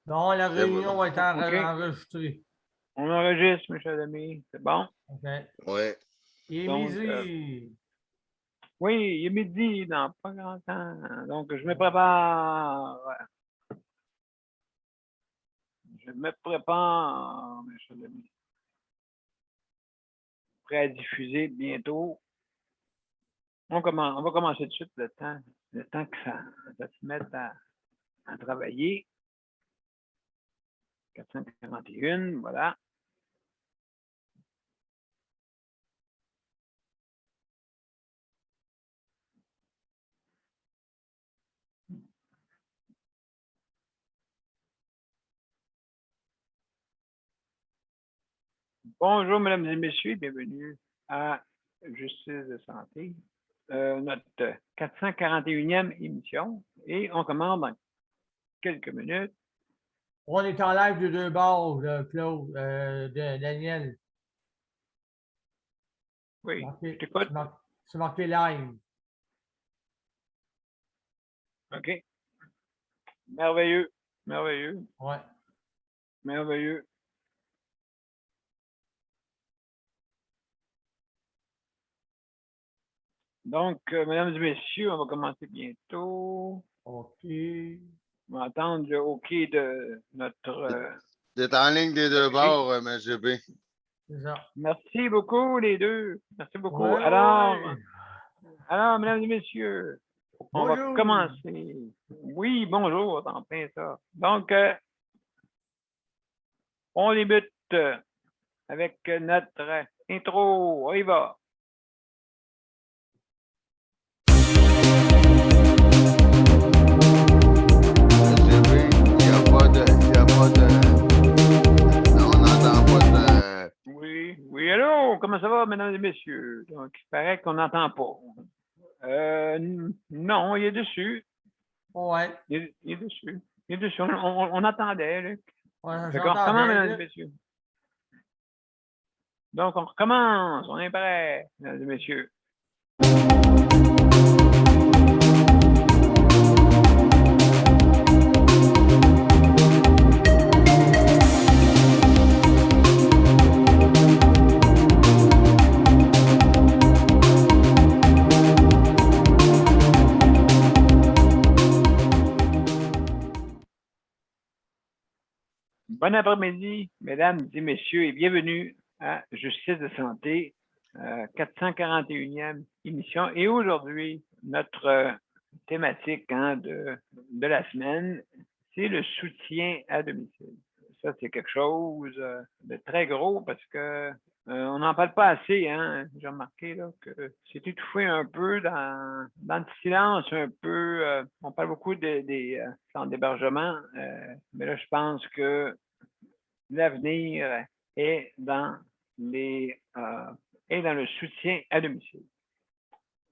Non, la C'est réunion bon. va être OK. enregistrée. On enregistre, M. Lemay. C'est bon? OK. Ouais. Il est Donc, midi. oui, il est midi dans pas grand temps. Donc, je me prépare. Je me prépare, M. Lemay. Prêt à diffuser bientôt. On va commencer tout de suite le temps que ça se mette à travailler. 441, voilà. Bonjour, mesdames et messieurs, bienvenue à Justice de santé, notre 441e émission. Et on commence dans quelques minutes. On est en live de deux bords, Claude, de Daniel. Oui, Marqué- je t'écoute. C'est marqué live. OK. Merveilleux, merveilleux, Ouais. merveilleux. Donc, mesdames et messieurs, on va commencer bientôt. OK. On va attendre le OK de notre... T'es en ligne des deux bords, M. GB. C'est ça. Merci beaucoup, les deux. Merci beaucoup. Ouais, Alors, mesdames et messieurs, on va Bonjour. commencer. Oui, bonjour, t'en plein ça. Donc, on débute avec notre intro. On y va. GB, il n'y a pas de. On n'entend pas de. Oui, oui, allô, comment ça va, mesdames et messieurs? Donc, il paraît qu'on n'entend pas. Non, il est dessus. Ouais. Il est dessus. Il est dessus. On attendait, Luc. Ouais, Fait qu'on recommence, j'entendais, mesdames et là. messieurs. Donc, on recommence. On est prêts, mesdames et messieurs. Bon après-midi, mesdames et messieurs, et bienvenue à Justice de santé, 441e émission. Et aujourd'hui, notre thématique de la semaine, c'est le soutien à domicile. Ça, c'est quelque chose de très gros parce que on n'en parle pas assez, hein. J'ai remarqué là, que c'est étouffé un peu dans le silence, un peu. On parle beaucoup des centres d'hébergement, mais là, je pense que l'avenir est dans le soutien à domicile.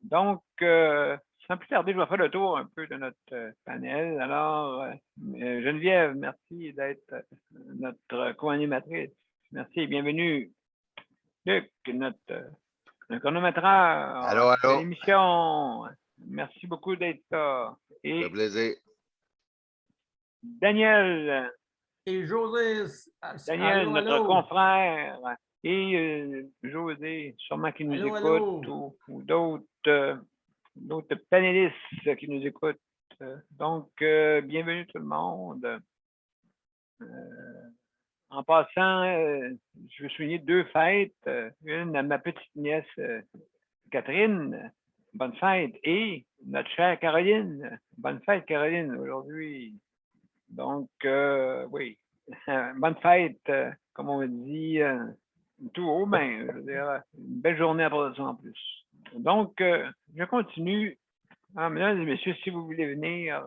Donc, sans plus tarder, je vais faire le tour un peu de notre panel. Alors, Geneviève, merci d'être notre co-animatrice. Merci et bienvenue. Luc, notre chronométreur de Allô? l'émission. Merci beaucoup d'être là. Ça fait Et plaisir. Daniel, Et José, Daniel, allô, notre allô. confrère, et José, sûrement qui nous Allô, écoute, allô. ou d'autres panélistes qui nous écoutent. Donc, bienvenue tout le monde. En passant, je veux souligner deux fêtes. Une à ma petite nièce Catherine, bonne fête, et notre chère Caroline, bonne fête Caroline aujourd'hui. Donc, oui, bonne fête, comme on dit, tout haut, ben, je veux dire, une belle journée à part de ça en plus. Donc, je continue. Mesdames et messieurs, si vous voulez venir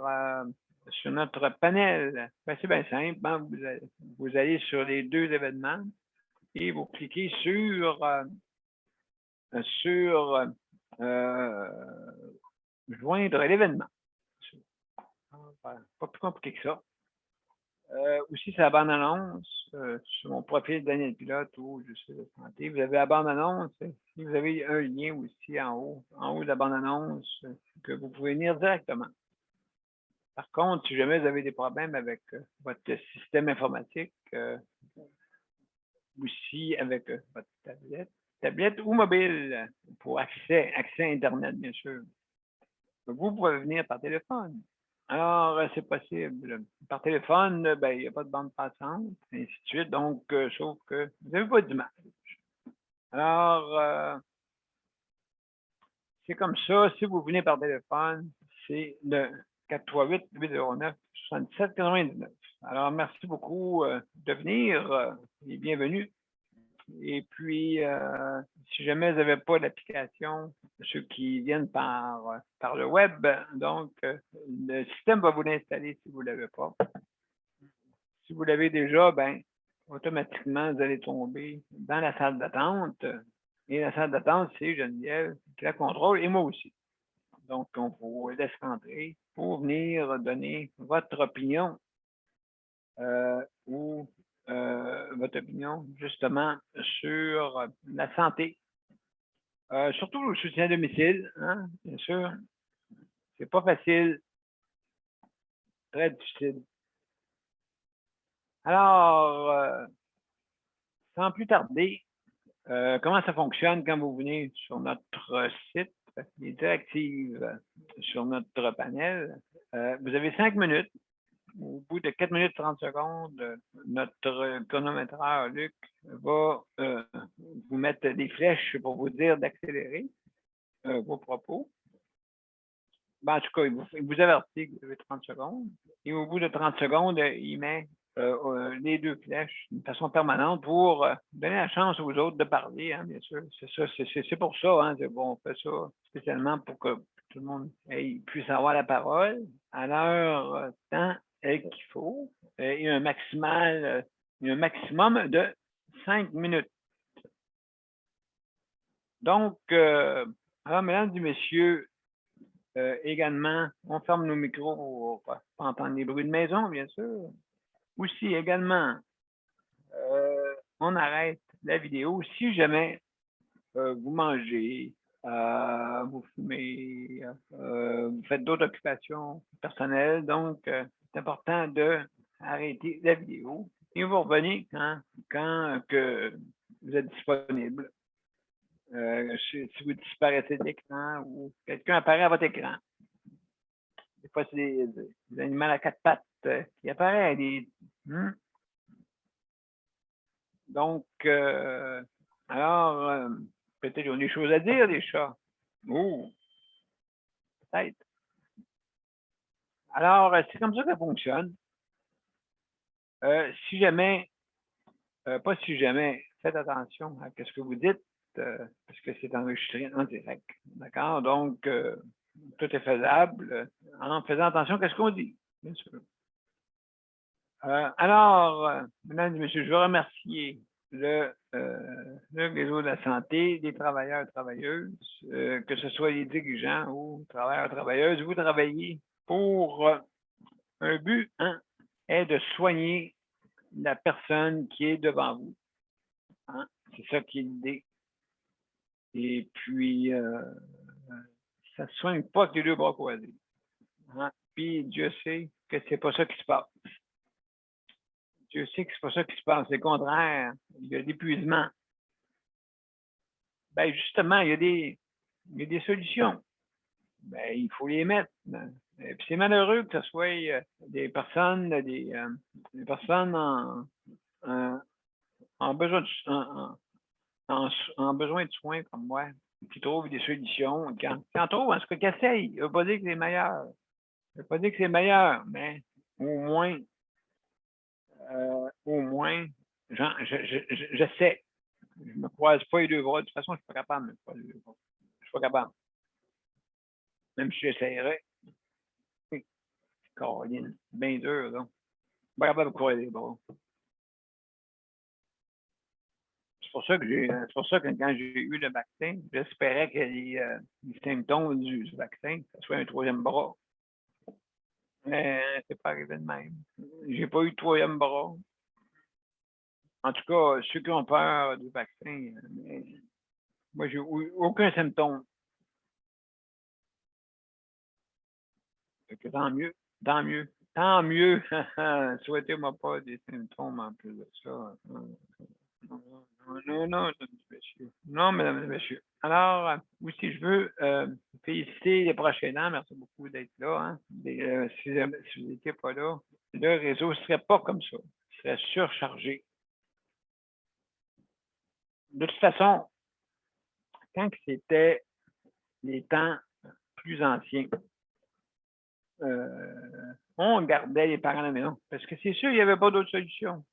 sur notre panel, ben, c'est bien simple. Hein, vous allez sur les deux événements et vous cliquez sur joindre l'événement. Pas plus compliqué que ça. Aussi, c'est la bande-annonce sur mon profil Daniel Pilote ou Justice de santé. Vous avez la bande-annonce. Si vous avez un lien aussi en haut de la bande-annonce que vous pouvez venir directement. Par contre, si jamais vous avez des problèmes avec votre système informatique, aussi avec votre tablette ou mobile pour accès à Internet, bien sûr. Vous pouvez venir par téléphone. Alors, c'est possible. Par téléphone, ben, il n'y a pas de bande passante, et ainsi de suite. Donc, sauf que vous n'avez pas d'image. Alors, c'est comme ça. Si vous venez par téléphone, c'est le 438-809-7799. Alors, merci beaucoup de venir et bienvenue. Et puis, si jamais vous n'avez pas l'application, ceux qui viennent par le web, donc le système va vous l'installer si vous ne l'avez pas. Si vous l'avez déjà, ben, automatiquement, vous allez tomber dans la salle d'attente. Et la salle d'attente, c'est Geneviève qui la contrôle et moi aussi. Donc, on vous laisse rentrer pour venir donner votre opinion ou votre opinion justement sur la santé. Surtout le soutien à domicile, hein, bien sûr. C'est pas facile. Très difficile. Alors, sans plus tarder, comment ça fonctionne quand vous venez sur notre site, les directives sur notre panel? Vous avez 5 minutes. Au bout de 4 minutes 30 secondes, notre chronométreur, Luc, va vous mettre des flèches pour vous dire d'accélérer vos propos. Ben, en tout cas, il vous avertit que vous avez 30 secondes. Et au bout de 30 secondes, il met les 2 flèches de façon permanente pour donner la chance aux autres de parler, hein, bien sûr. C'est ça, c'est pour ça, hein, bon, on fait ça spécialement pour que tout le monde puisse avoir la parole à leur temps qu'il faut. Il y a un maximum de 5 minutes. Donc, alors, mesdames et messieurs, également, on ferme nos micros pour pas entendre les bruits de maison, bien sûr. Aussi, également, on arrête la vidéo si jamais vous mangez, vous fumez, vous faites d'autres occupations personnelles. Donc, c'est important d'arrêter la vidéo et vous revenez quand que vous êtes disponible. Si vous disparaissez de l'écran ou quelqu'un apparaît à votre écran. Des fois, c'est des animaux à 4 pattes qui apparaissent. Donc, alors, peut-être qu'ils ont des choses à dire, les chats. Oh, peut-être. Alors, c'est comme ça que ça fonctionne. Si jamais, pas si jamais, faites attention à ce que vous dites, parce que c'est enregistré en direct. D'accord? Donc, tout est faisable en faisant attention à ce qu'on dit, bien sûr. Alors, mesdames et messieurs, je veux remercier le réseau de la santé, des travailleurs et travailleuses, que ce soit les dirigeants ou travailleurs et travailleuses. Vous travaillez pour un but, hein, est de soigner la personne qui est devant vous. Hein? C'est ça qui est l'idée. Et puis, ça ne soigne pas que les 2 bras croisés. Hein? Puis, Dieu sait que c'est pas ça qui se passe. Dieu sait que c'est pas ça qui se passe. C'est le contraire. Il y a l'épuisement. Ben, justement, il y a des solutions. Ben, il faut les mettre. Et puis c'est malheureux que ce soit des personnes, des personnes en besoin de soins comme moi, qui trouvent des solutions. Quand on trouve, en tout cas, qu'ils essayent. Il ne veut pas dire que c'est meilleur. Il ne veut pas dire que c'est meilleur, mais au moins, j'essaie. Je ne me croise pas les 2 bras. De toute façon, je ne suis pas capable de me croiser les 2 bras. Je ne suis pas capable. Même si j'essaierais. Caroline, bien dur, là. Pas capable de croiser les bras. C'est pour ça que quand j'ai eu le vaccin, j'espérais que les symptômes du vaccin, que ce soit un 3e bras. Mais c'est pas arrivé de même. J'ai pas eu de 3e bras. En tout cas, ceux qui ont peur du vaccin, moi, j'ai eu aucun symptôme. Fait que tant mieux. Tant mieux. Tant mieux. Souhaitez-moi pas des symptômes en plus de ça. Non, mesdames et messieurs. Non, mesdames et messieurs. Alors, aussi, je veux féliciter les prochains ans. Merci beaucoup d'être là. Hein. Si vous n'étiez pas là, le réseau ne serait pas comme ça. Il serait surchargé. De toute façon, quand c'était les temps plus anciens, on gardait les parents à la maison. Parce que c'est sûr, il n'y avait pas d'autre solution.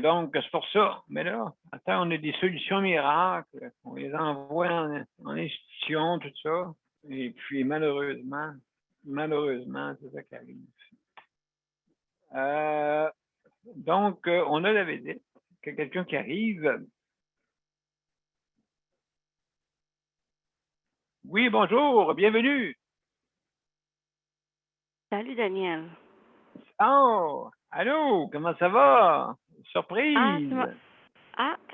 Donc, c'est pour ça. Mais là, attends, on a des solutions miracles. On les envoie en institution, tout ça. Et puis, malheureusement, c'est ça qui arrive. Donc, on a la visite. Que quelqu'un qui arrive. Oui, bonjour, bienvenue. Salut Daniel. Oh, allô, comment ça va? Surprise.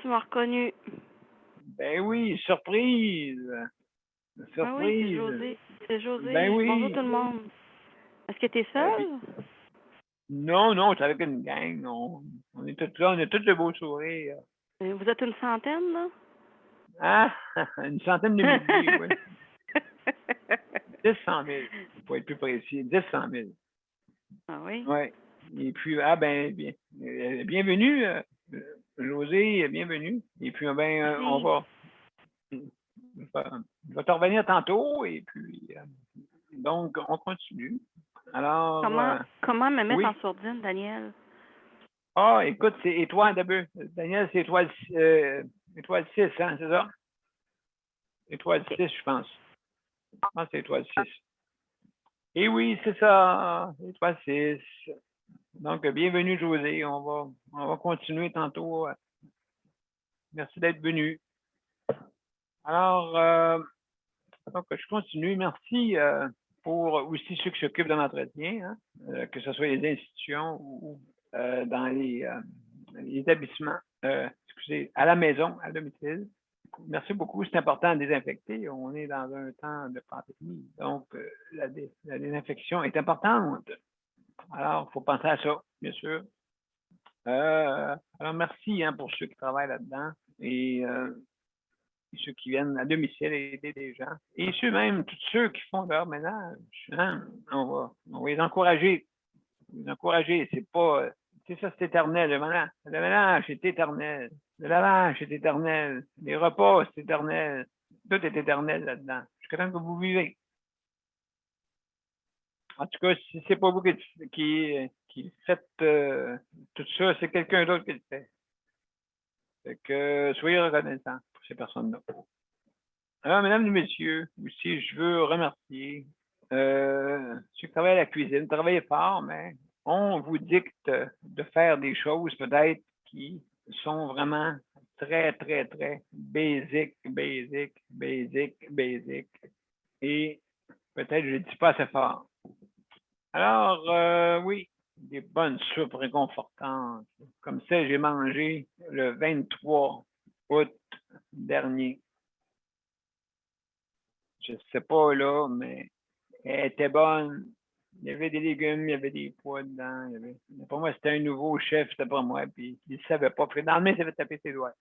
Tu m'as reconnu. Ben oui, surprise. Ah oui, c'est José. C'est José. Ben oui. Bonjour tout le monde. Est-ce que tu es seul? Non, c'est avec une gang. On est tous là, on a tous de beaux sourires. Vous êtes une centaine, là? Ah, une centaine de milliers, oui. 10 100 000, pour être plus précis. 10 100 000. Ah oui? Oui. Et puis, bienvenue, José, bienvenue. Et puis, ben, on va. Je vais te revenir tantôt, et puis, donc, on continue. Alors. Comment me mettre oui. en sourdine, Daniel? Ah, écoute, c'est étoile d'abord. Daniel, c'est étoile 6, hein, c'est ça? Étoile 6, je pense. Je pense que c'est étoile 6. Et oui, c'est ça, étoile 6. Donc, bienvenue, José. On va continuer tantôt. Merci d'être venu. Alors, donc, je continue. Merci pour aussi ceux qui s'occupent de l'entretien, hein, que ce soit les institutions ou dans les établissements, à la maison, à domicile. Merci beaucoup. C'est important de désinfecter. On est dans un temps de pandémie. Donc, la désinfection est importante. Alors, il faut penser à ça, bien sûr. Alors, merci pour ceux qui travaillent là-dedans et ceux qui viennent à domicile aider des gens. Et ceux même, tous ceux qui font leur ménage. Hein, on va les encourager. C'est pas. C'est ça, c'est éternel. Le ménage, c'est éternel. Le lavage, c'est éternel. Les repas, c'est éternel. Tout est éternel là-dedans. Jusqu'à temps que vous vivez. En tout cas, si c'est pas vous qui faites tout ça, c'est quelqu'un d'autre qui le fait. Fait que soyez reconnaissants pour ces personnes-là. Alors, mesdames et messieurs, aussi, je veux remercier ceux qui travaillent à la cuisine. Travaillez fort, mais on vous dicte de faire des choses peut-être qui sont vraiment très, très, très basiques. Et peut-être je ne dis pas assez fort. Alors, oui, des bonnes soupes réconfortantes, comme celle que j'ai mangée le 23 août dernier. Je ne sais pas là, mais elle était bonne. Il y avait des légumes, il y avait des pois dedans. Pour moi, c'était un nouveau chef, c'était pas moi, puis il ne savait pas. Puis dans le lendemain, il s'avait tapé ses doigts.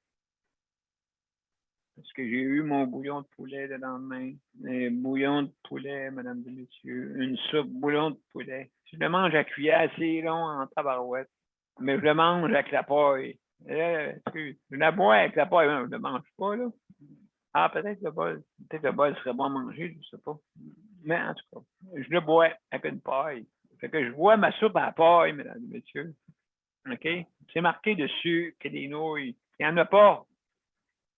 Parce que j'ai eu mon bouillon de poulet le lendemain. Un bouillon de poulet, mesdames et messieurs. Une soupe bouillon de poulet. Je le mange à cuillère, c'est long en tabarouette. Mais je le mange avec la paille. Je la bois avec la paille, je ne le mange pas, là. Ah, peut-être le bol serait bon à manger, je ne sais pas. Mais en tout cas, je le bois avec une paille. Fait que je bois ma soupe à la paille, mesdames et messieurs. OK? C'est marqué dessus qu'il y a des nouilles. Il n'y en a pas.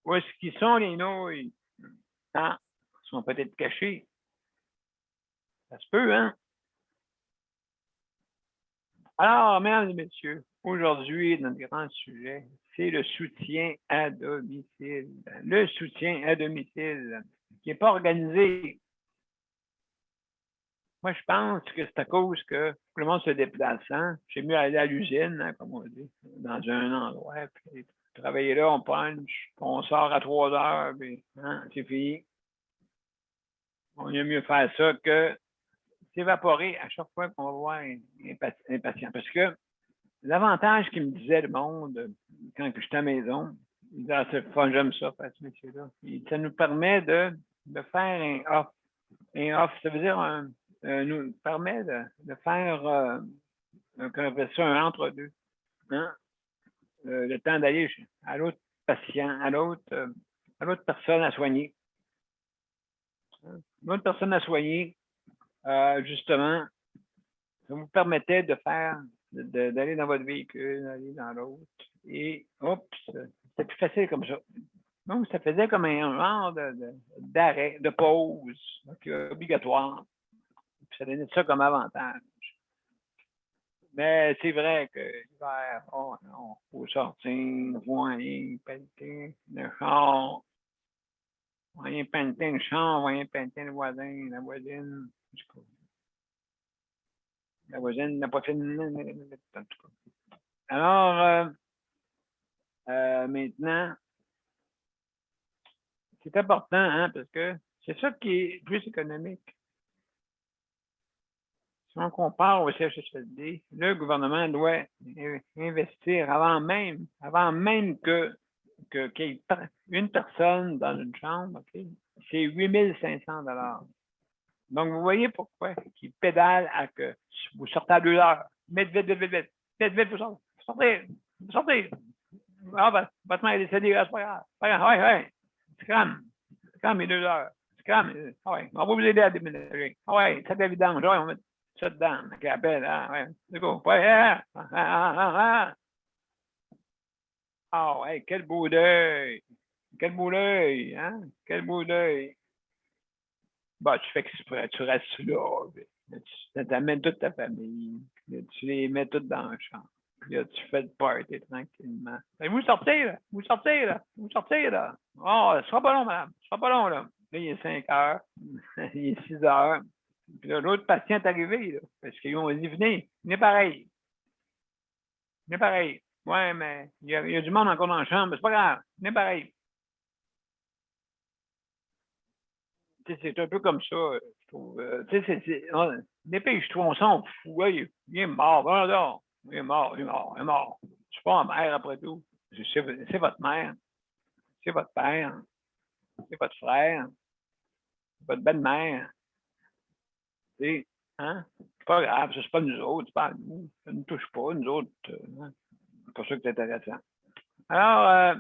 Où est-ce qu'ils sont, les nouilles? Ah, ils sont peut-être cachés. Ça se peut, hein? Alors, mesdames et messieurs, aujourd'hui, notre grand sujet, c'est le soutien à domicile. Le soutien à domicile qui n'est pas organisé. Moi, je pense que c'est à cause que tout le monde se déplace. Hein? C'est mieux aller à l'usine, hein, comme on dit, dans un endroit. Puis travailler là, on punch, on sort à 3 heures, puis hein, c'est fini. On aime mieux faire ça que s'évaporer à chaque fois qu'on va voir un patient. Parce que l'avantage qu'il me disait le monde quand j'étais à la maison, il disait, ah, c'est le fun, j'aime ça, faire ce métier-là. Ça nous permet de faire un off. Un off, ça veut dire nous permet de faire qu'on appelle ça un entre-deux. Hein? Le temps d'aller à l'autre patient, à l'autre personne à soigner. L'autre personne à soigner, justement, ça vous permettait de faire, d'aller dans votre véhicule, d'aller dans l'autre. Et, c'était plus facile comme ça. Donc, ça faisait comme un genre d'arrêt, de pause, obligatoire. Puis ça donnait ça comme avantage. Mais c'est vrai que l'hiver, oh non, il faut sortir, voyer, pelleter le char, voyer pelleter le char, voyer pelleter le voisin, la voisine. La voisine n'a pas fait. Alors, maintenant, c'est important, hein, parce que c'est ça qui est plus économique. Si on compare au CHSLD, le gouvernement doit investir avant même qu'il y ait une personne dans une chambre, okay, c'est 8 500 $. Donc, vous voyez pourquoi ils pédalent à que vous sortez à 2 heures. Vite, vous sortez. Ah, votre mère est décédée, c'est pas grave. Ouais. Scram, les 2 heures. Scram, ouais. On va vous aider à déménager. Ouais, c'est évident. Ouais, on va mettre ça dedans. Qui appelle, ouais. Du coup, ouais, Ah, ouais, quel beau deuil. Hein? Quel beau deuil. Bah, tu fais exprès, tu restes là. Tu t'amènes toute ta famille. Tu les mets toutes dans la chambre. Là, tu fais le party tranquillement. Et vous sortez, là. Oh, ce sera pas long, madame. Ce sera pas long, là. Là, il est 5 heures. Il est 6 heures. Puis là, l'autre patient est arrivé, là. Parce qu'ils ont dit, venez pareil. Ouais, mais il y a du monde encore dans la chambre. C'est pas grave. Venez pareil. C'est un peu comme ça, je trouve. Dépêche-toi, on s'en fout. Ouais, il est mort. Voilà, il est mort. Je suis pas ma mère après tout. C'est votre mère. C'est votre père. C'est votre frère. C'est votre belle-mère. Hein? C'est pas grave, c'est pas nous autres, c'est pas nous. Ça ne nous touche pas, nous autres. Hein? C'est pas ça que c'est intéressant. Alors,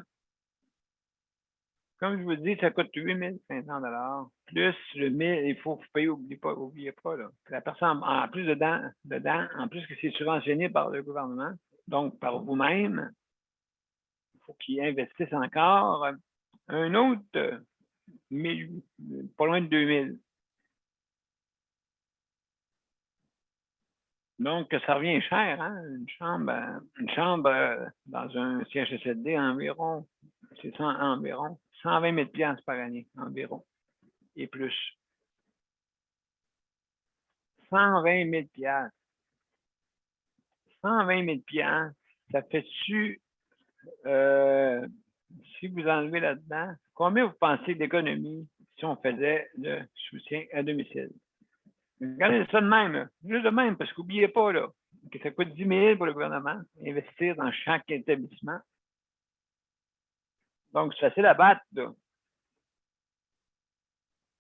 comme je vous dis, ça coûte 8 500 $. Plus le 1000, il faut payer, oubliez pas, là. La personne, en plus dedans, en plus que c'est subventionné par le gouvernement, donc par vous-même, il faut qu'ils investissent encore un autre 1000, pas loin de 2000. Donc, ça revient cher, hein? Une chambre dans un CHSLD environ, c'est environ 120 000 $ par année, environ, et plus. 120 000 $. 120 000 $, ça fait-tu, si vous enlevez là-dedans, combien vous pensez d'économie si on faisait le soutien à domicile? Regardez ça de même, là. Juste de même, parce qu'oubliez pas là, que ça coûte 10 000 pour le gouvernement, investir dans chaque établissement. Donc, c'est facile à battre, là.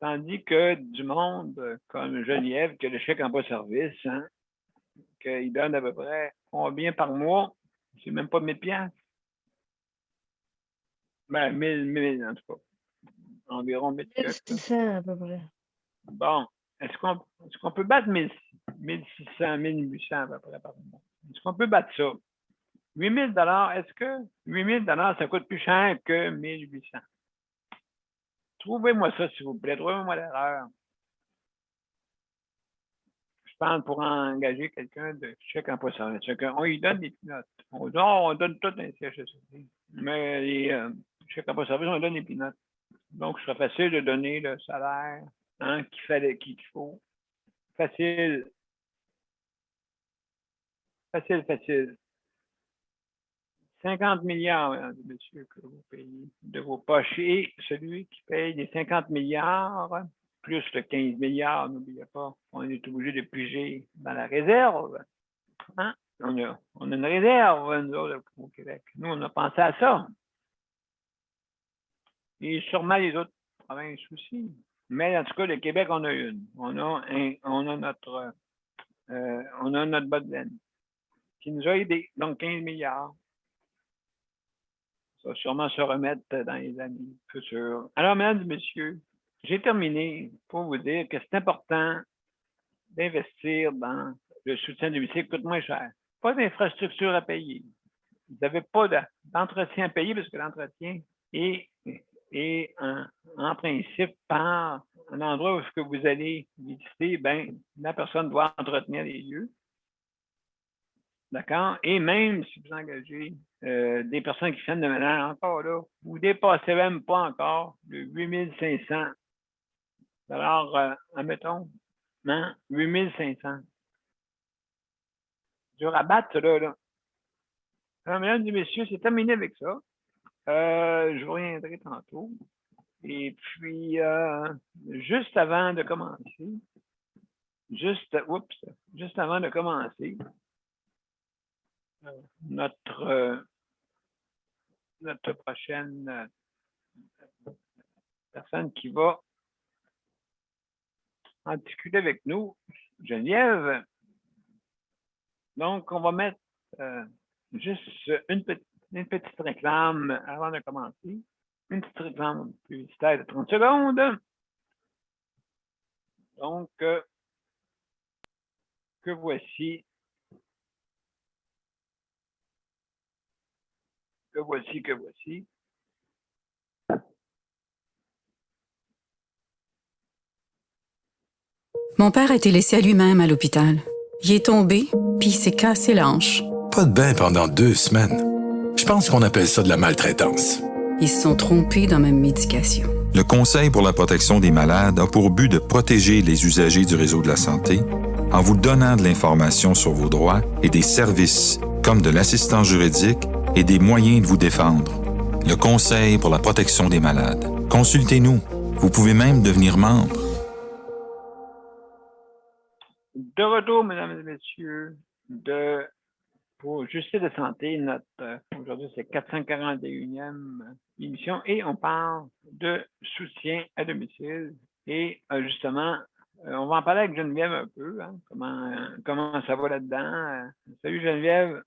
Tandis que du monde comme Geneviève, qui a le chèque emploi-service, hein, qu'il donne à peu près combien par mois? C'est même pas 1000 $. Ben, 1000 en tout cas. Environ 1000 $. 1600 à peu près. Bon. Est-ce qu'on peut battre 1600, 1800 à peu près par mois? Est-ce qu'on peut battre ça? 8 000 $, est-ce que 8 000 $, ça coûte plus cher que 1800? Trouvez-moi ça, s'il vous plaît. Trouvez-moi l'erreur. Je parle pour engager quelqu'un de chèque emploi-service. On lui donne des pinottes. On donne tout un CHSLD. Mais les chèques emploi-service, on donne des pinottes. Donc, ce serait facile de donner le salaire, hein, qu'il faut. Facile. 50 milliards, mesdames et messieurs, que vous payez de vos poches. Et celui qui paye les 50 milliards, plus le 15 milliards, n'oubliez pas. On est obligé de piger dans la réserve. Hein? On a une réserve, nous autres, au Québec. Nous, on a pensé à ça. Et sûrement les autres provinces aussi. Mais en tout cas, le Québec, on a une. On a notre bas de laine qui nous a aidés, donc 15 milliards. Ça va sûrement se remettre dans les années futures. Alors, mesdames et messieurs, j'ai terminé pour vous dire que c'est important d'investir dans le soutien du domicile qui coûte moins cher. Pas d'infrastructure à payer. Vous n'avez pas d'entretien à payer parce que l'entretien est en principe par un endroit où ce que vous allez visiter, ben, la personne doit entretenir les lieux. D'accord? Et même si vous engagez des personnes qui viennent de ménage encore là, vous ne dépassez même pas encore le 8500 $, admettons, non? 8500. Je rabatte cela, là. Alors, mesdames et messieurs, c'est terminé avec ça. Je reviendrai tantôt. Et puis, juste avant de commencer, juste avant de commencer, notre prochaine personne qui va en discuter avec nous, Geneviève. Donc, on va mettre juste une petite réclame avant de commencer. Une petite réclame publicitaire de 30 secondes. Donc, que voici. Mon père a été laissé à lui-même à l'hôpital. Il est tombé, puis il s'est cassé la hanche. Pas de bain pendant 2 semaines. Je pense qu'on appelle ça de la maltraitance. Ils se sont trompés dans ma médication. Le Conseil pour la protection des malades a pour but de protéger les usagers du réseau de la santé en vous donnant de l'information sur vos droits et des services comme de l'assistance juridique et des moyens de vous défendre. Le Conseil pour la protection des malades. Consultez-nous. Vous pouvez même devenir membre. De retour, mesdames et messieurs, pour Justice de santé, aujourd'hui c'est 441e émission et on parle de soutien à domicile. Et justement, on va en parler avec Geneviève un peu, hein, comment ça va là-dedans. Salut Geneviève.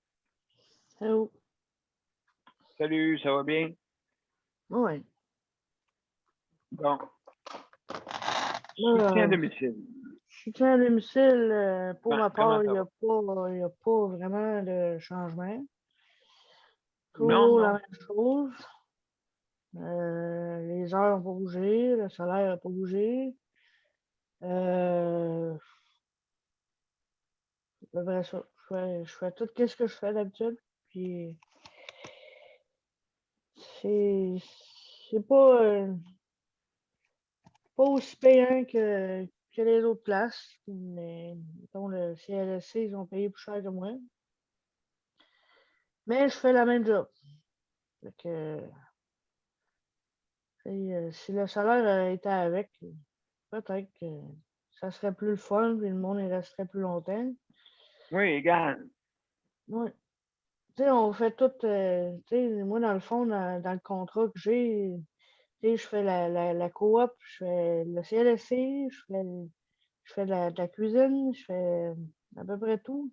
Allô. Salut, ça va bien? Oui. Bon. Soutien à domicile. Soutien à domicile, pour ma part, il n'y comment a pas vraiment de changement. Toujours Non. la même chose. Les heures n'ont pas bougé, le salaire n'a pas bougé. C'est à peu près ça. Je fais tout ce que je fais d'habitude. Puis c'est pas aussi payant que les autres places. Mais mettons, le CLSC, ils ont payé plus cher que moi. Mais je fais la même job. Fait que, si le salaire était avec, peut-être que ça serait plus le fun et le monde y resterait plus longtemps. Oui, égal. Oui. Tu sais, on fait tout. Tu sais, moi, dans le fond, dans le contrat que j'ai, tu sais, je fais la coop, je fais le CLSC, je fais de la cuisine, je fais à peu près tout.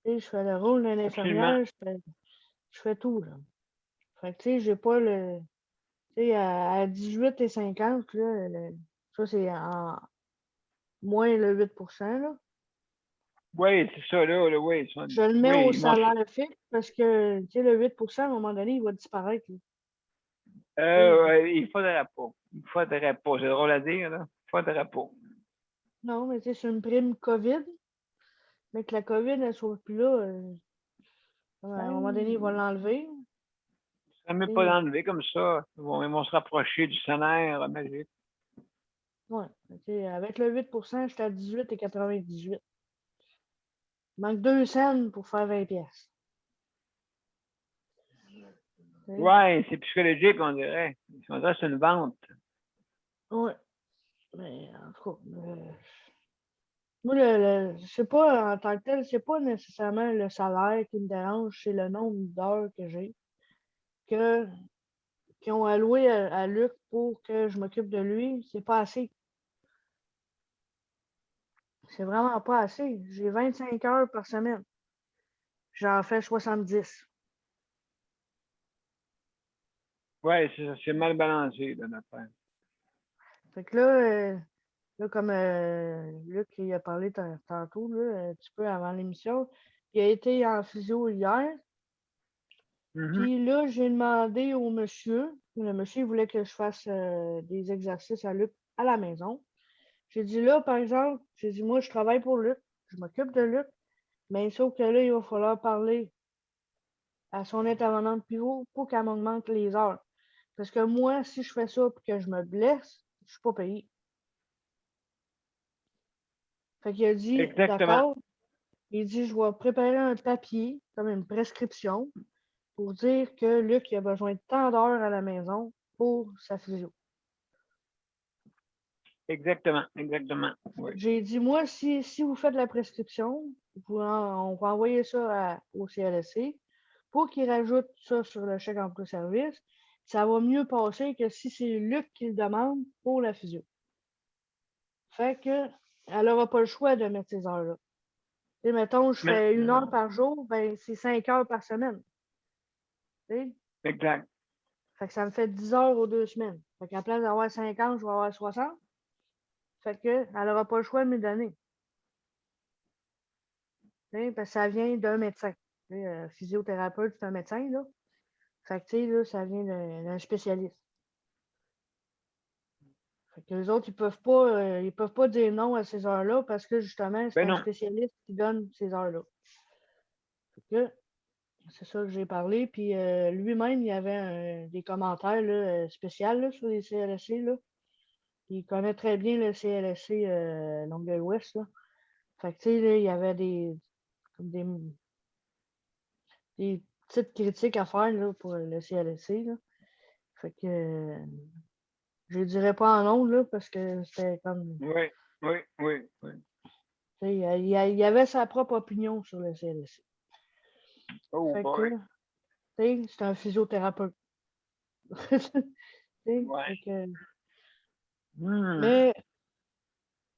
Tu sais, je fais le rôle d'un infirmière, je fais tout, là. Fait que, tu sais, j'ai pas le. Tu sais, à 18,50 là, ça, c'est en moins le 8%, là. Oui, c'est ça, là, oui. Je le mets au salaire fixe parce que, tu sais, le 8%, à un moment donné, il va disparaître, là. Il faudrait pas. C'est drôle à dire, là. Il faudrait pas. Non, mais tu sais, c'est une prime COVID. Mais que la COVID, elle ne soit plus là, à un moment donné, il va l'enlever. Ça ne met pas l'enlever comme ça. Ils vont se rapprocher du salaire magique. Oui. Avec le 8%, j'étais à 18,98. Il manque 2 cents pour faire 20 pièces. Oui, c'est psychologique, on dirait. On dirait que c'est une vente. Oui. Mais en tout cas, moi, je sais pas, en tant que tel, c'est pas nécessairement le salaire qui me dérange, c'est le nombre d'heures que j'ai, que, qui ont alloué à Luc pour que je m'occupe de lui. C'est pas assez. C'est vraiment pas assez. J'ai 25 heures par semaine. J'en fais 70. Ouais, c'est mal balancé, là, notre affaire. Fait que là, comme Luc il a parlé tantôt, là, un petit peu avant l'émission, il a été en physio hier. Mhm. Puis là, j'ai demandé au monsieur, le monsieur il voulait que je fasse des exercices à Luc à la maison. J'ai dit là, par exemple, j'ai dit moi, je travaille pour Luc, je m'occupe de Luc, mais sauf que là, il va falloir parler à son intervenante pivot pour qu'elle m'augmente les heures. Parce que moi, si je fais ça et que je me blesse, je suis pas payé. Fait qu'il a dit, Exactement. d'accord. Il dit, je vais préparer un papier, comme une prescription, pour dire que Luc il a besoin de tant d'heures à la maison pour sa physio. Exactement. Oui. J'ai dit, moi, si vous faites la prescription, on va envoyer ça au CLSC pour qu'il rajoute ça sur le chèque emploi-service. Ça va mieux passer que si c'est Luc qui le demande pour la physio. Fait que, elle n'aura pas le choix de mettre ces heures-là. Et mettons, je fais 1 heure par jour, ben c'est 5 heures par semaine. T'sais? Exact. Fait que ça me fait 10 heures aux 2 semaines. Fait qu'à place d'avoir 50, je vais avoir 60. Fait que, elle n'aura pas le choix de me donner. Parce que ça vient d'un médecin. Physiothérapeute, c'est un médecin, là. Fait que, tu sais, là, ça vient d'un spécialiste. Fait que les autres, ils peuvent pas dire non à ces heures-là parce que, justement, c'est Ben un non. spécialiste qui donne ces heures-là. Fait que, c'est ça que j'ai parlé. Puis lui-même, il y avait des commentaires là, spéciaux là, sur les CLSC. Là. Il connaît très bien le CLSC Longueuil-Ouest. Là. Fait que, tu sais, là, il y avait comme des petites critiques à faire là, pour le CLSC. Là. Fait que je ne dirais pas en ondes là, parce que c'était comme. Oui. Tu sais, il avait sa propre opinion sur le CLSC. Oh Fait boy. que, tu sais, c'est un physiothérapeute. Tu sais, Ouais. fait que, Hmm. mais,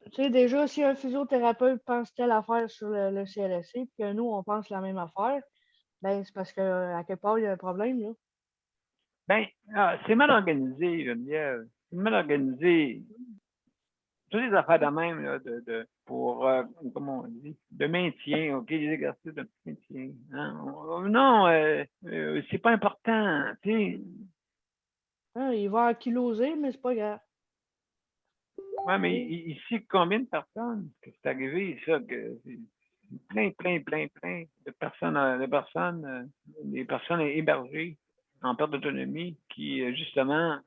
tu sais, déjà, si un physiothérapeute pense telle affaire sur le CLSC, puis que nous, on pense la même affaire, ben, c'est parce qu'à quelque part, il y a un problème, là. Ben, c'est mal organisé, Geneviève. C'est mal organisé. Toutes les affaires de même, là, pour, comment on dit, de maintien, OK, les exercices de maintien. Hein? Non, c'est pas important, tu sais. Hein, il va ankyloser, mais c'est pas grave. Ouais, mais ici, combien de personnes que c'est arrivé, ça, que c'est plein de personnes, des personnes hébergées en perte d'autonomie qui, justement,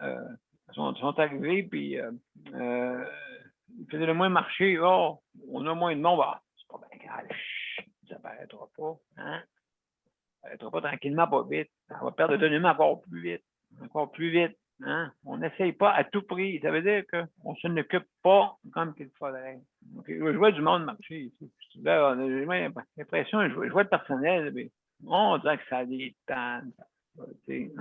sont arrivées, puis ils faisaient le moins marcher. Oh, on a moins de monde. Ah, c'est pas bien grave. Chut, ça paraîtra pas. Hein? Ça paraîtra pas tranquillement, pas vite. On va perdre d'autonomie encore plus vite. Encore plus vite. Hein? On n'essaye pas à tout prix. Ça veut dire qu'on ne s'en occupe pas comme qu'il faudrait. Okay. Je vois du monde marcher ici. Là, j'ai l'impression, je vois le personnel, mais on dirait que ça a des temps. On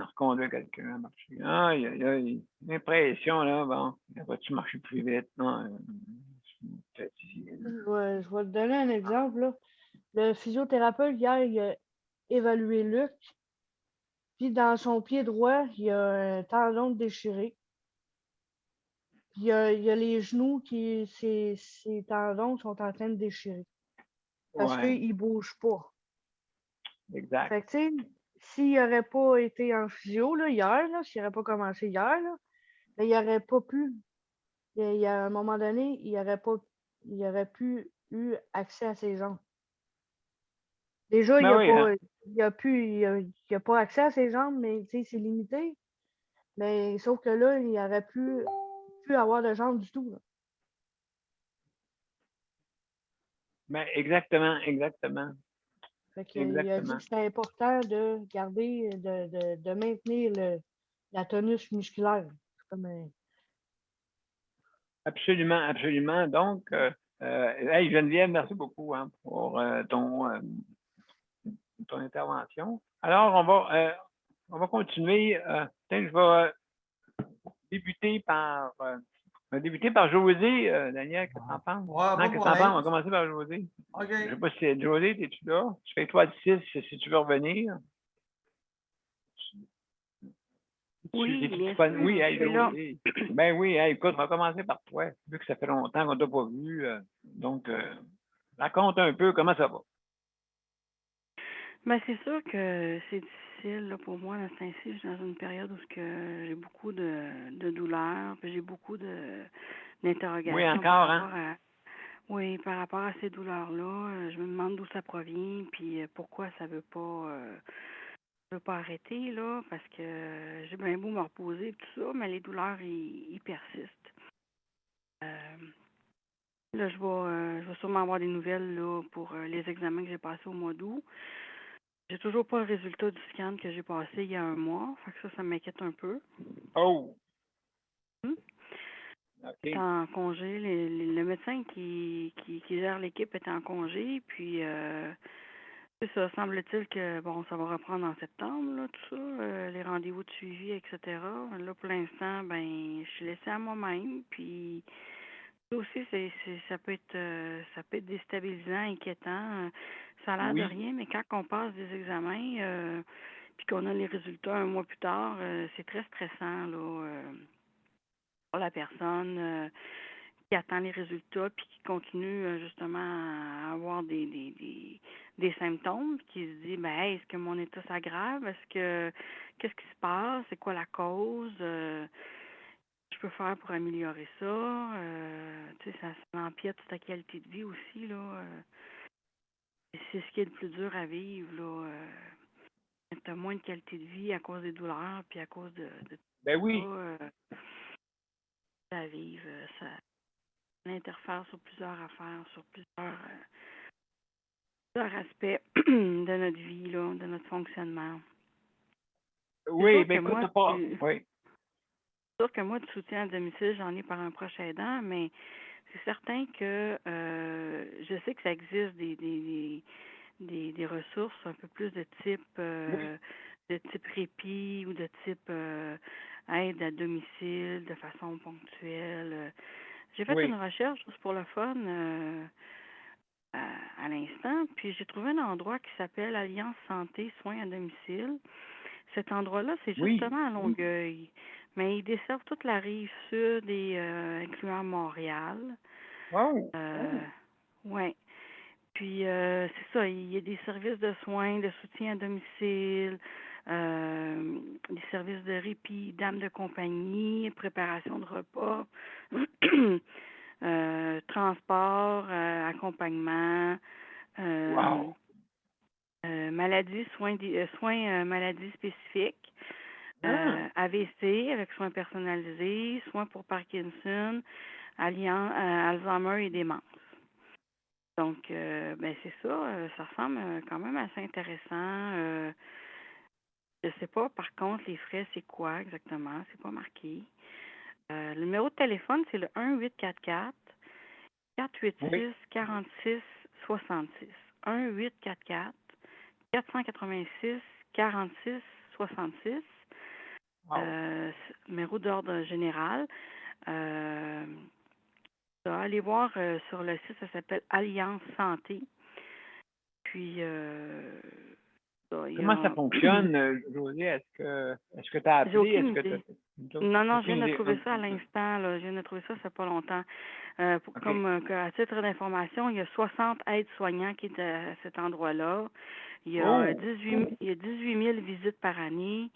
reconduit quelqu'un à marcher. Ah, il y a une impression, là, bon, va-tu marcher plus vite? Non, Je vais te donner un exemple, là. Le physiothérapeute, hier, il a évalué Luc, puis dans son pied droit, il y a un tendon déchiré. Puis il y a les genoux ces tendons sont en train de déchirer. Parce ouais, qu'ils ne bougent pas. exact. Fait que, tu sais, s'il n'aurait pas été en physio, là, hier, là, s'il n'aurait pas commencé hier, là, ben, il n'aurait pas pu. À un moment donné, il aurait pu eu accès à ses jambes. Déjà, Ben oui, hein. il a pas accès à ses jambes, mais tu sais, c'est limité. Mais sauf que là, il aurait pu avoir de jambes du tout. Là. Ben, exactement. Fait qu'il a dit que c'était important de garder, de maintenir la tonus musculaire. C'est comme Absolument, absolument. Donc, hey, Geneviève, merci beaucoup pour ton intervention. Alors, on va continuer. Peut-être que je vais débuter par José, Daniel, qu'est-ce que t'en penses? Ouais, Non, pas de qu'est-ce que t'en penses? On va problème. commencer par José. OK. Je sais pas si José, es-tu là? Je fais étoile 6 si tu veux revenir. Oui, bien Oui, sûr, hey, je suis là. José. Ben oui, hey, écoute, on va commencer par toi, vu que ça fait longtemps qu'on t'a pas vu. Donc, raconte un peu comment ça va. Ben, c'est sûr que c'est difficile là, pour moi, là, ce temps-ci. Je suis dans une période où j'ai beaucoup de douleurs, puis j'ai beaucoup Oui, d'interrogations encore, par rapport à oui, par rapport à ces douleurs-là. Je me demande d'où ça provient, puis pourquoi ça veut pas arrêter, là, parce que j'ai bien beau me reposer et tout ça, mais les douleurs, ils persistent. Là, je vais sûrement avoir des nouvelles là, pour les examens que j'ai passés au mois d'août. J'ai toujours pas le résultat du scan que j'ai passé il y a un mois. Fait que ça m'inquiète un peu. Oh, Hmm. OK. Est en congé. Le médecin qui gère l'équipe est en congé. Puis, c'est ça, semble-t-il que, bon, ça va reprendre en septembre, là, tout ça, les rendez-vous de suivi, etc. Là, pour l'instant, ben, je suis laissée à moi-même. Puis, ça aussi, ça peut être déstabilisant, inquiétant. Ça a l'air de Oui, rien, mais quand on passe des examens, puis qu'on a les résultats un mois plus tard, c'est très stressant là, pour la personne qui attend les résultats puis qui continue justement à avoir des symptômes, qui se dit ben hey, est-ce que mon état s'aggrave? Qu'est-ce qui se passe? C'est quoi la cause? Je peux faire pour améliorer ça? Tu sais, ça empiète sur ta qualité de vie aussi, là. C'est ce qui est le plus dur à vivre, là. Tu as moins de qualité de vie à cause des douleurs, puis à cause de ben ça, oui. à vivre. Ça interfère sur plusieurs affaires, sur plusieurs aspects de notre vie, là, de notre fonctionnement. Oui, sûr ben que écoute, moi, t'as pas. Oui. C'est sûr que moi, du soutien à domicile, j'en ai par un proche aidant, mais c'est certain que je sais que ça existe des ressources un peu plus de type répit ou de type aide à domicile de façon ponctuelle. J'ai fait une Oui. recherche juste pour le fun à l'instant, puis j'ai trouvé un endroit qui s'appelle Alliance Santé Soins à domicile. Cet endroit-là, c'est Oui. justement à Longueuil, mais il dessert toute la rive sud et incluant Montréal. Oh. Ouais. Puis c'est ça, il y a des services de soins, de soutien à domicile, des services de répit, dames de compagnie, préparation de repas, transport, accompagnement, Wow. maladies, soins maladies spécifiques, Ah. AVC avec soins personnalisés, soins pour Parkinson, Alzheimer et démence. Donc, ben c'est ça, ça ressemble quand même assez intéressant. Je sais pas, par contre, les frais, c'est quoi exactement? C'est pas marqué. Le numéro de téléphone, c'est le 1-844-486-4666. 1-844-486-4666. Wow. Numéro d'ordre général. Allez voir sur le site, ça s'appelle Alliance Santé. Puis, Comment ça fonctionne, José? Est-ce que tu as J'ai appelé? aucune Est-ce que idée. t'as Non, je viens aucune de idée? trouver ça à l'instant. Là. Je viens de trouver ça, ça fait pas longtemps. OK. À titre d'information, il y a 60 aides-soignants qui sont à cet endroit-là. Il y Oh. a 18 000 visites par année.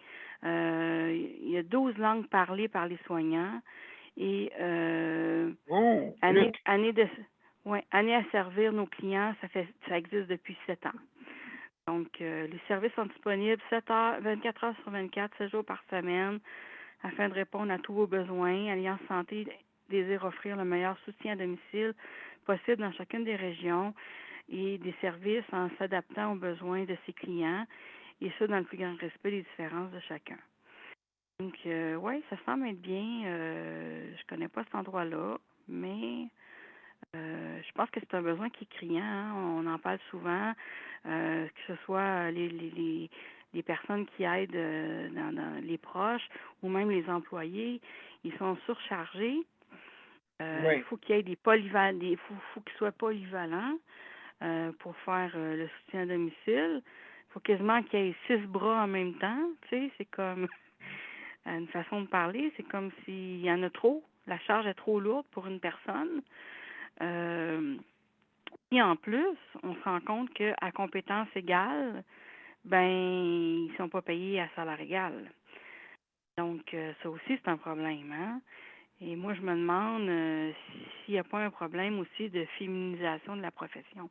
Il y a 12 langues parlées par les soignants. Et Oh. année à servir nos clients, ça existe depuis 7 ans. Donc, les services sont disponibles 24 heures sur 24, 7 jours par semaine, afin de répondre à tous vos besoins. Alliance Santé désire offrir le meilleur soutien à domicile possible dans chacune des régions et des services en s'adaptant aux besoins de ses clients, et ça dans le plus grand respect des différences de chacun. Donc, oui, ça semble être bien. Je connais pas cet endroit-là. mais je pense que c'est un besoin qui est criant, hein. On en parle souvent, que ce soit les personnes qui aident dans les proches ou même les employés, ils sont surchargés. Il Oui. faut qu'il y ait des polyvalents, faut qu'ils soient polyvalents pour faire le soutien à domicile. Il faut quasiment qu'il y ait 6 bras en même temps. Tu sais, c'est comme une façon de parler, c'est comme s'il y en a trop. La charge est trop lourde pour une personne. Et en plus, on se rend compte qu'à compétence égale, ben, ils sont pas payés à salaire égal. Donc, ça aussi, c'est un problème, hein? Et moi, je me demande s'il n'y a pas un problème aussi de féminisation de la profession.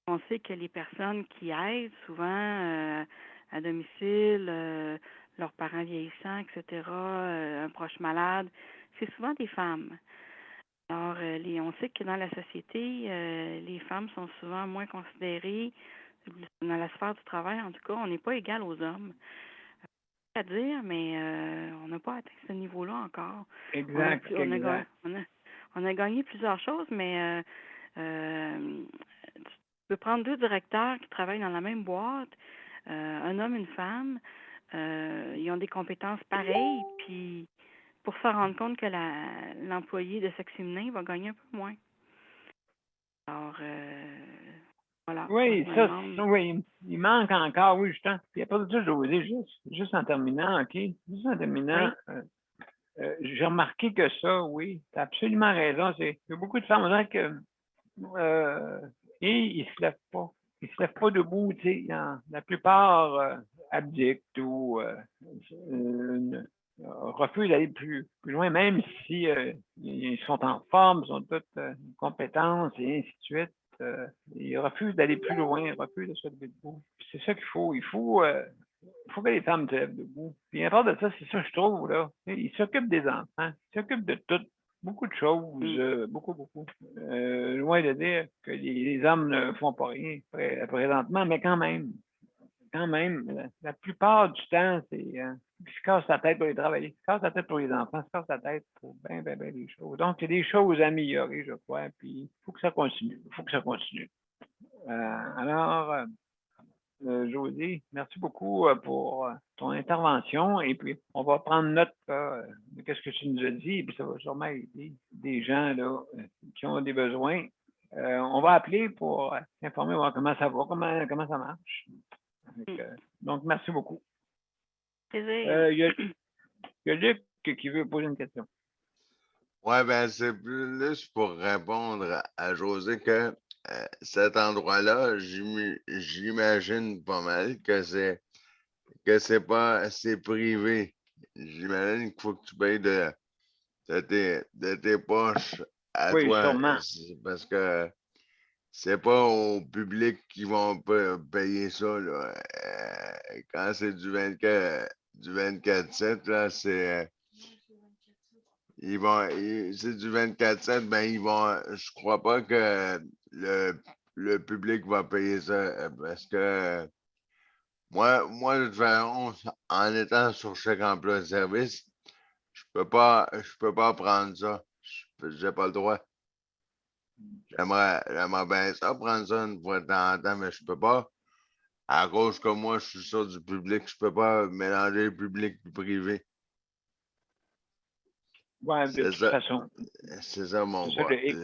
On sait que les personnes qui aident souvent à domicile, leurs parents vieillissants, etc., un proche malade, c'est souvent des femmes. Alors, on sait que dans la société, les femmes sont souvent moins considérées dans la sphère du travail. En tout cas, on n'est pas égal aux hommes. À dire, mais on n'a pas atteint ce niveau-là encore. Exact. On a gagné plusieurs choses, mais tu peux prendre 2 directeurs qui travaillent dans la même boîte, un homme, une femme, ils ont des compétences pareilles, puis pour se rendre compte que l'employé de sexe féminin va gagner un peu moins. Alors, voilà. Oui, Je me ça, demande. oui, il manque encore, oui, justement. Puis après ça, je vais vous dire, juste en terminant, OK? Juste en terminant, j'ai remarqué que ça, oui, tu as absolument raison. Il y a beaucoup de femmes, on dirait que et ils se lèvent pas. Ils se lèvent pas debout, tu sais. La plupart abdiquent ou refusent d'aller plus loin, même si ils sont en forme, ils ont toutes compétences et ainsi de suite. Ils refusent d'aller plus loin, ils refusent de se lever debout. Puis c'est ça qu'il faut. Il faut que les femmes se lèvent debout. Puis à part de ça, c'est ça que je trouve, là. Ils s'occupent des enfants, ils s'occupent de tout. Beaucoup de choses, beaucoup. Loin de dire que les hommes ne font pas rien présentement, mais quand même, la plupart du temps, c'est ils se cassent la tête pour les travailler, ils se cassent la tête pour les enfants, ils se cassent la tête pour bien des choses. Donc, il y a des choses à améliorer, je crois, puis il faut que ça continue. Alors, Josée, merci beaucoup pour ton intervention. Et puis, on va prendre note de ce que tu nous as dit. Et puis, ça va sûrement aider des gens là, qui ont des besoins. On va appeler pour s'informer, voir comment ça va, comment ça marche. Donc, merci beaucoup. Plaisir. Il y a Luc qui veut poser une question. Ouais, ben c'est plus pour répondre à José que cet endroit-là, j'imagine pas mal que c'est privé. J'imagine qu'il faut que tu payes de tes poches à Oui, toi. sûrement. Parce que c'est pas au public qui vont payer ça, là. Quand c'est du 24/7, là, c'est c'est du 24/7, ben je crois pas que le public va payer ça parce que moi, de toute façon, en étant sur chaque emploi de service, je peux pas prendre ça. J'ai pas le droit. J'aimerais bien ça, prendre ça une fois de temps en temps, mais je peux pas. À cause que moi, je suis sur du public, je peux pas mélanger public et privé. Ouais, de toute façon. C'est ça mon C'est ça le hic.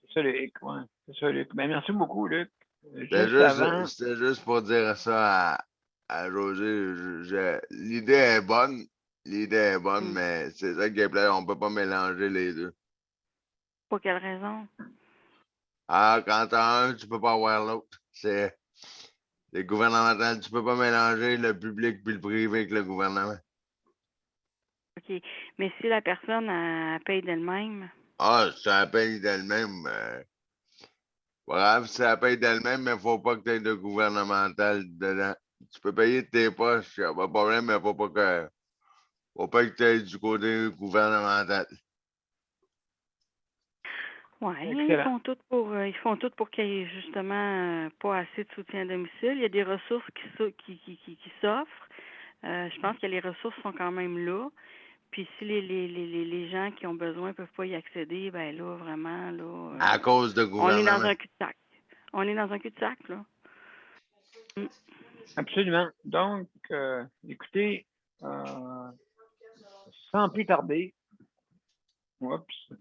C'est ça le hic, ouais. C'est ça le hic. Ben, merci beaucoup, Luc. C'était juste pour dire ça à Roger. L'idée est bonne, mais c'est ça qui est plat, on peut pas mélanger les deux. Pour quelle raison? Ah, quand t'as un, tu peux pas avoir l'autre. C'est gouvernemental, tu peux pas mélanger le public puis le privé avec le gouvernement. OK. Mais si la personne elle paye d'elle-même. Ah, ça paye d'elle-même. Bref, ça paye d'elle-même, mais faut pas que tu aies de gouvernemental dedans. Tu peux payer de tes poches, y a pas de problème, mais faut pas que tu aies du côté gouvernemental. Oui, ils font tout pour qu'il y ait justement pas assez de soutien à domicile. Il y a des ressources qui s'offrent. Je pense que les ressources sont quand même là. Puis si les gens qui ont besoin ne peuvent pas y accéder, ben là, vraiment, là, À cause de on est dans gouvernement. un cul-de-sac. On est dans un cul-de-sac, là. Absolument. Donc, écoutez, sans plus tarder, oups.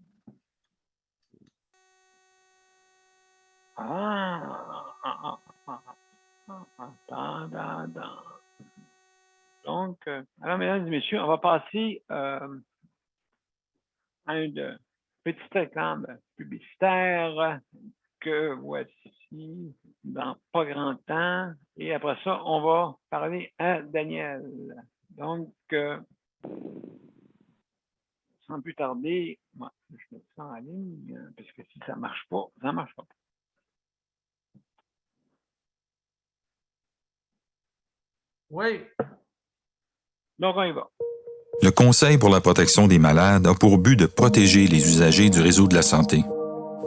Attends. Donc, alors, mesdames et messieurs, on va passer à une petite réclame publicitaire que voici dans pas grand temps. Et après ça, on va parler à Daniel. Donc, sans plus tarder, moi, je mets ça en ligne, parce que si ça ne marche pas, ça ne marche pas. Oui. Donc, on y va. Le Conseil pour la protection des malades a pour but de protéger les usagers du réseau de la santé.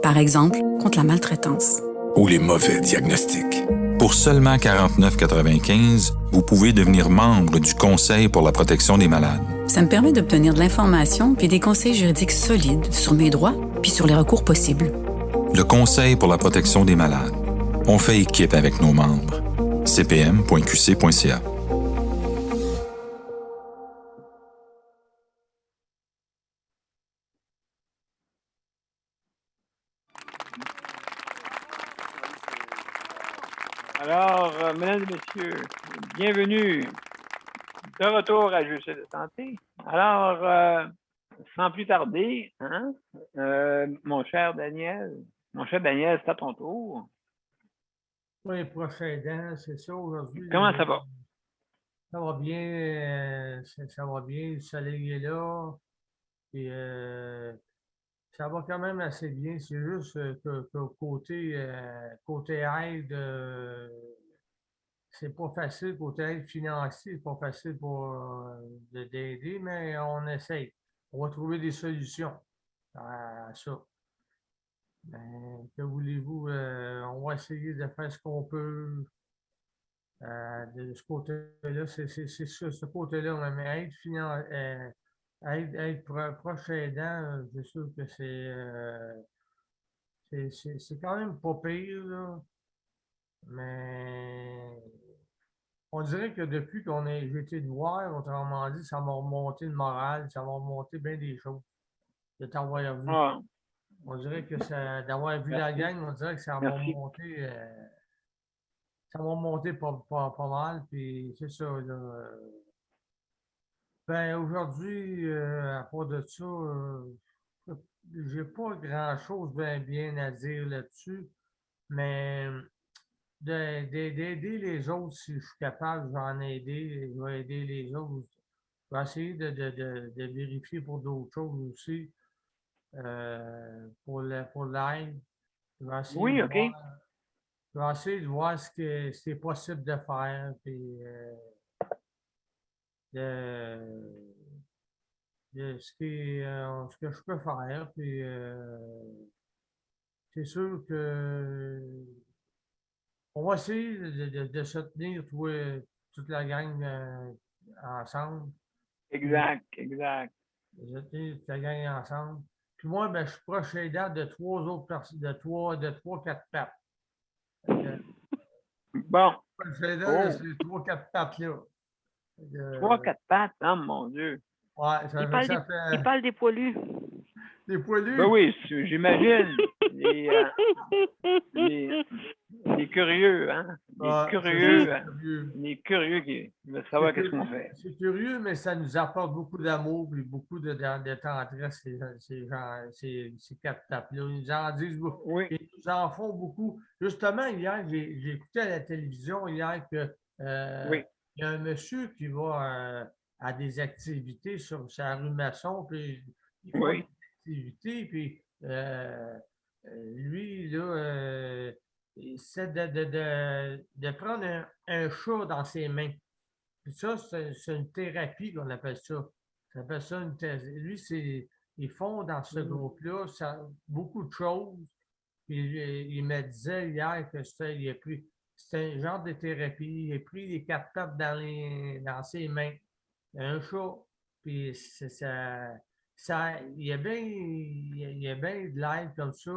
Par exemple, contre la maltraitance. Ou les mauvais diagnostics. Pour seulement 49,95 $, vous pouvez devenir membre du Conseil pour la protection des malades. Ça me permet d'obtenir de l'information puis des conseils juridiques solides sur mes droits puis sur les recours possibles. Le Conseil pour la protection des malades. On fait équipe avec nos membres. cpm.qc.ca. Alors, mesdames et messieurs, bienvenue de retour à Juste de santé. Alors, sans plus tarder, hein, mon cher Daniel, c'est à ton tour. Oui, prochain aidant, c'est ça aujourd'hui. Comment ça va? Ça va bien, ça va bien, le soleil est là. Et ça va quand même assez bien. C'est juste que côté aide, c'est pas facile. Côté aide financière, c'est pas facile pour d'aider, mais on essaye. On va trouver des solutions à ça. Ben, que voulez-vous? On va essayer de faire ce qu'on peut. De ce côté-là, c'est sûr, ce côté-là, mais être proche aidant, c'est sûr que c'est quand même pas pire, là. Mais on dirait que depuis j'ai été de voir, autrement dit, ça m'a remonté le moral, ça m'a remonté bien des choses de t'avoir vu. Ah, On dirait que d'avoir vu la Merci. gang, on dirait que ça m'a Merci. remonté. Ça m'a monté pas mal, puis c'est ça, là. Ben, aujourd'hui, à part de ça, j'ai pas grand-chose bien à dire là-dessus, mais d'aider les autres, si je suis capable, j'en aider, je vais aider les autres. Je vais essayer de vérifier pour d'autres choses aussi, pour l'aide. Je vais essayer Oui, de OK. voir. Je vais essayer de voir ce que c'est possible de faire, puis ce que je peux faire. Puis c'est sûr que on va essayer de se tenir, toute la gang ensemble. Exact. De se tenir toute la gang ensemble. Puis moi, ben, je suis proche aidant de 3 autres personnes, de 3-4 pattes. Bon. Proche aidant de ces 3-4 pattes-là. 3-4 pattes, hein, mon Dieu. Ouais, ça fait Il parle des poilus. des poilus. Ben oui, j'imagine. Les curieux, hein? Les curieux qui veulent savoir qu'est-ce qu'on fait. C'est curieux, mais ça nous apporte beaucoup d'amour et beaucoup de tendresse, ces 4 tapes-là. Ils nous en disent beaucoup. Oui. Ils nous en font beaucoup. Justement, hier, j'ai écouté à la télévision hier que Oui. il y a un monsieur qui va à des activités sur sa rue Masson, puis il fait Oui. des activités, puis lui, là, c'est de prendre un chat dans ses mains. Puis ça, c'est une thérapie qu'on appelle ça. On appelle ça une thérapie. Lui, ils font dans ce groupe-là beaucoup de choses. Puis il me disait hier que c'était un genre de thérapie. Il a pris les 4 pattes dans ses mains. Un chat. Puis il y a bien de l'aide comme ça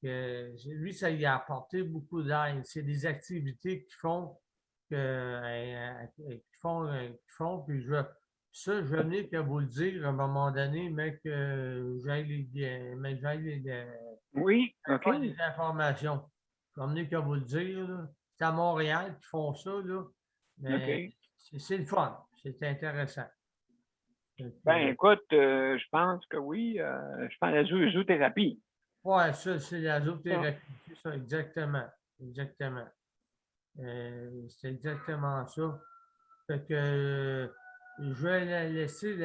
lui, ça lui a apporté beaucoup d'aide. C'est des activités qui font puis ça, je venais qu'à vous le dire à un moment donné, mais que j'aille Oui, OK. faire des informations. Je venais qu'à vous le dire, là. C'est à Montréal qu'ils font ça, là. Mais OK. c'est le fun. C'est intéressant. Ben, écoute, je pense que oui. Je pense à la zoothérapie. Ouais, ça, c'est la zoothérapie. C'est ça, exactement. Exactement. C'est exactement ça. Fait que je vais la laisser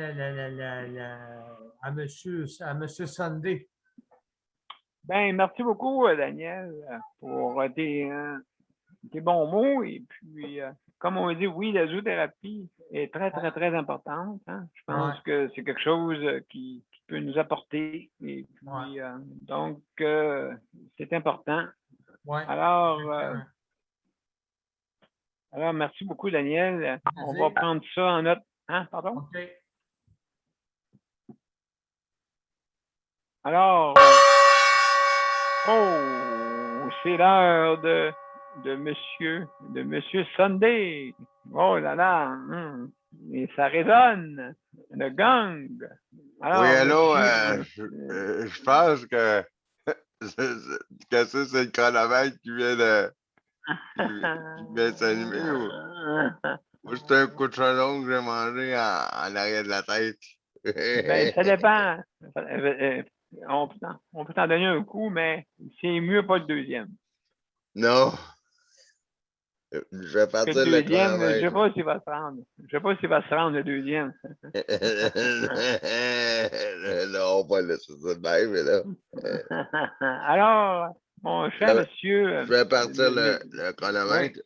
à Monsieur Sunday. Ben, merci beaucoup, Daniel, pour tes bons mots. Et puis, comme on dit, oui, la zoothérapie est très, très, très importante. Hein. Je pense Ouais. que c'est quelque chose qui peut nous apporter. Et puis, Ouais. donc, c'est important. Ouais. Alors, Exactement. alors, merci beaucoup, Daniel. On va Vas-y. prendre ça en note. Hein, pardon? OK. Alors, oh, c'est l'heure de Monsieur Sunday. Oh là là, et ça résonne, le gang. Oui, Alors, allô, monsieur, je pense que que ça, c'est le chronomètre qui vient de s'allumer. Moi, c'est un coup de chaudron que j'ai mangé en arrière de la tête. ben, ça dépend. On peut t'en donner un coup, mais c'est mieux pas le deuxième. Non, je vais Parce que partir le le deuxième, je sais chronomètre. pas s'il va se rendre. Je sais pas s'il va se rendre, le deuxième. Non, on va laisser ça de même, mais là. Alors, mon cher Je, monsieur, je vais partir le oui, chronomètre.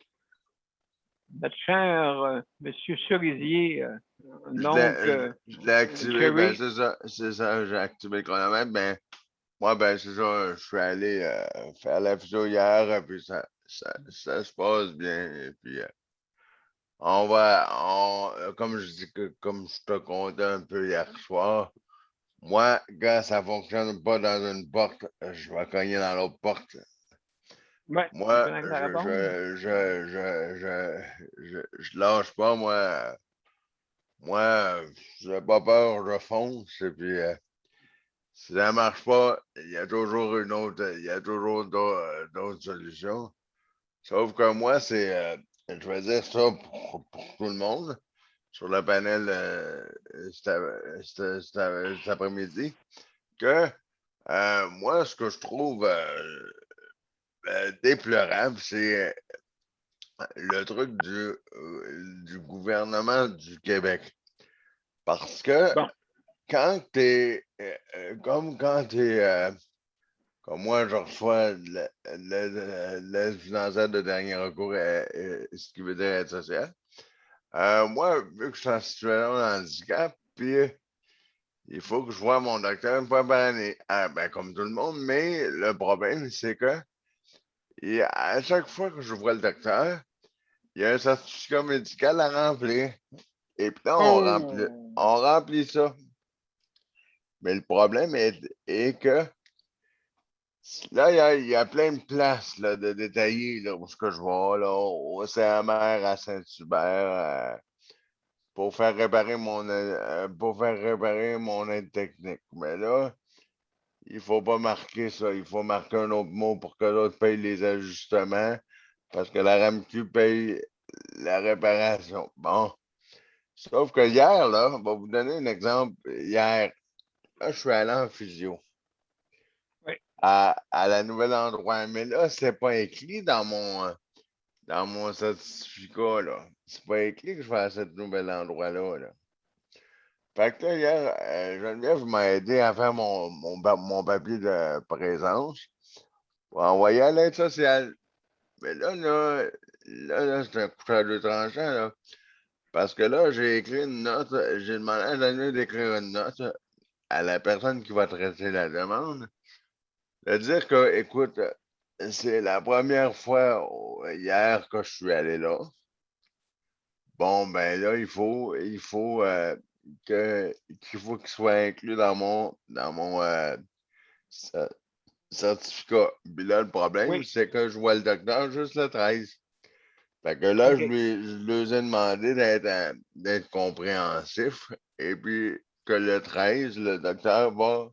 notre cher monsieur Cerisier, Je donc, l'ai activé, ben Jerry, c'est ça, j'ai activé le chronomètre, ben moi, ben c'est ça, je suis allé faire la physio hier, puis ça se passe bien, et puis comme je dis comme je te contais un peu hier soir, moi, quand ça fonctionne pas dans une porte, je vais cogner dans l'autre porte. ouais, je Moi, connais la réponse. je lâche pas, moi. Moi, j'ai pas peur, je fonce, et puis si ça marche pas, il y a toujours il y a toujours d'autres solutions. Sauf que moi, je vais dire ça pour tout le monde sur le panel cet après-midi, que moi, ce que je trouve déplorable, c'est le truc du gouvernement du Québec. Parce que Bon, quand t'es, quand t'es, comme moi, je reçois l'aide financière de dernier recours, ce qui veut dire aide sociale. Moi, vu que je suis en situation de handicap, puis il faut que je vois mon docteur une fois par année. Ben, comme tout le monde, mais le problème, c'est que à chaque fois que je vois le docteur, il y a un certificat médical à remplir. Et puis là, oh, on remplit ça. Mais le problème est que là, il y a plein de places là, de détaillées là, où ce que je vois là, au CMR à Saint-Hubert pour faire réparer mon aide technique. Mais là, il ne faut pas marquer ça. Il faut marquer un autre mot pour que l'autre paye les ajustements parce que la RAMQ paye la réparation. Bon. Sauf que hier, là, on va vous donner un exemple. Hier, là, je suis allé en physio. oui, À la nouvelle endroit. Mais là, c'est pas écrit dans mon certificat, là. C'est pas écrit que je vais à ce nouvel endroit-là, là. Fait que là, hier, Geneviève m'a aidé à faire mon papier de présence pour envoyer à l'aide sociale. Mais là, c'est un couteau à deux tranchants, là. Parce que là, j'ai écrit une note, j'ai demandé à Geneviève d'écrire une note à la personne qui va traiter la demande. De dire que, écoute, c'est la première fois hier que je suis allé là. Bon, ben là, qu'il faut qu'il soit inclus dans mon cer- certificat. Puis là, le problème, Oui, c'est que je vois le docteur juste le 13. Fait que là, OK. je lui ai demandé d'être compréhensif. Et puis que le 13, le docteur va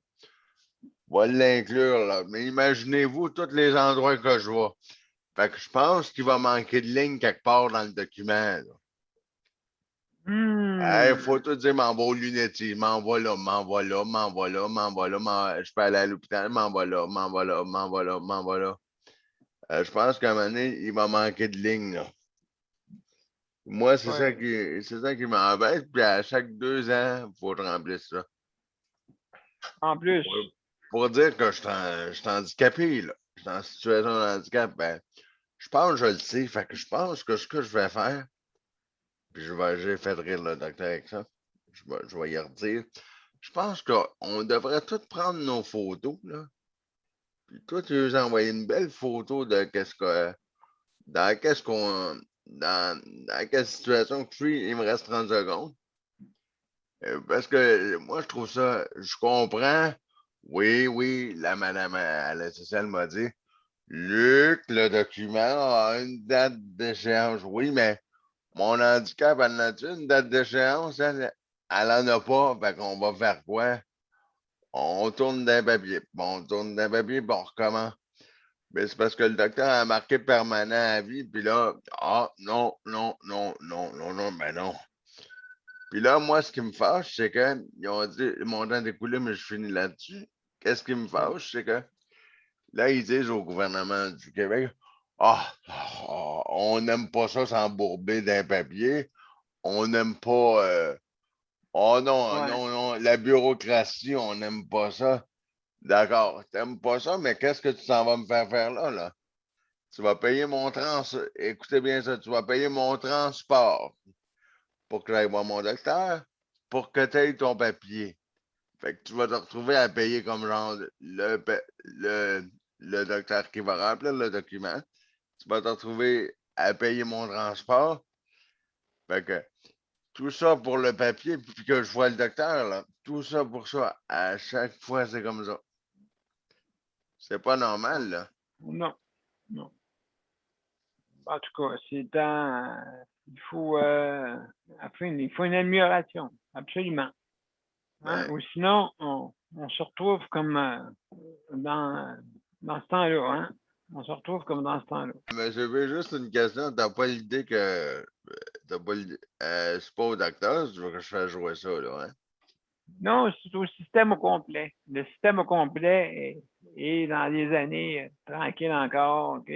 l'inclure là. Mais imaginez-vous tous les endroits que je vois. Fait que je pense qu'il va manquer de lignes quelque part dans le document, là. Il faut Hmm. tout dire, m'envoie au lunetier, m'envoie là, je peux aller à l'hôpital, m'envoie là, m'envoie là. Je pense qu'à un moment donné, il va manquer de lignes, là. Moi, Ouais. c'est ça qui m'embête, puis à chaque 2 ans, il faut que je remplisse ça. En plus, Pour, pour dire que je suis handicapé, là. Je suis en situation de handicap, ben, je pense que je le sais, fait que je pense que ce que je vais faire, puis j'ai fait rire le docteur avec ça, je vais y redire. Je pense qu'on devrait tous prendre nos photos, là. Puis toi, tu nous envoyer une belle photo de dans qu'est-ce qu'on, dans quelle situation que je suis, il me reste 30 secondes. Parce que moi, je trouve ça, je comprends. Oui, la madame à la sociale m'a dit, Luc, le document a une date d'échéance. Oui, mais mon handicap, elle a une date d'échéance? Elle en a pas. Fait qu'on va faire quoi? On tourne d'un papier. Bon, on tourne d'un papier, puis on recommence. Mais c'est parce que le docteur a marqué permanent à vie, puis là, non, ben non. Puis là, moi, ce qui me fâche, c'est qu'ils ont dit, mon temps est écoulé, mais je finis là-dessus. Qu'est-ce qui me fâche, c'est que là, ils disent au gouvernement du Québec, on n'aime pas ça s'embourber d'un papier. On n'aime pas, oh non, ouais. non, non, la bureaucratie, on n'aime pas ça. D'accord, t'aimes pas ça, mais qu'est-ce que tu t'en vas me faire faire là, là? Tu vas payer écoutez bien ça, tu vas payer mon transport pour que j'aille voir mon docteur, pour que tu aies ton papier. Fait que tu vas te retrouver à payer comme genre le docteur qui va remplir le document. Tu vas te retrouver à payer mon transport. Fait que tout ça pour le papier, puis que je vois le docteur, là. Tout ça pour ça. À chaque fois, c'est comme ça. C'est pas normal, là. Non, non. En tout cas, il faut une amélioration, absolument. Hein? Ouais. Ou sinon, on se retrouve comme dans ce temps-là, hein? On se retrouve comme dans ce temps-là. Mais je veux juste une question. T'as pas l'idée que. C'est pas au docteur, tu veux que je fasse jouer ça, là, hein? Non, c'est au système au complet. Le système au complet est dans des années tranquilles encore, OK?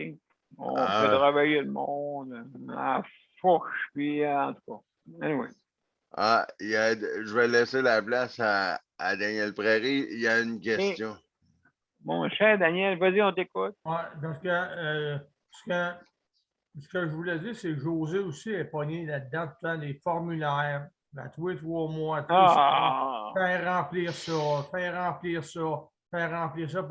On fait Ah, travailler le monde à fourche, puis en tout cas. Anyway. je vais laisser la place à Daniel Prairie. Il y a une Et, question. mon cher Daniel, vas-y, on t'écoute. Ouais, parce que ce que je voulais dire, c'est que José aussi est pogné là-dedans, tout le temps, les formulaires, à tous les 3 mois, à tous les 6 mois, Ah! faire remplir ça, faire remplir ça.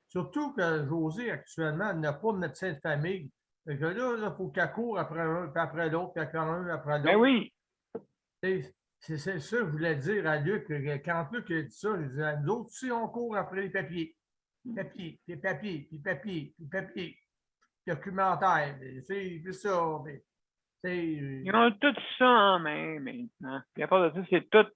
Surtout que José, actuellement, n'a pas de médecin de famille. Fait que là, il faut qu'elle court après un, puis après l'autre, puis après un, après Ben l'autre. oui. C'est ça que je voulais dire à Luc. Quand Luc a dit ça, il disait, nous autres aussi, on court après les papiers. Papier, puis papier, puis papier, puis papier. Documentaire. C'est ça. Mais, Ils ont tout ça en main maintenant. Puis à part de ça, c'est tout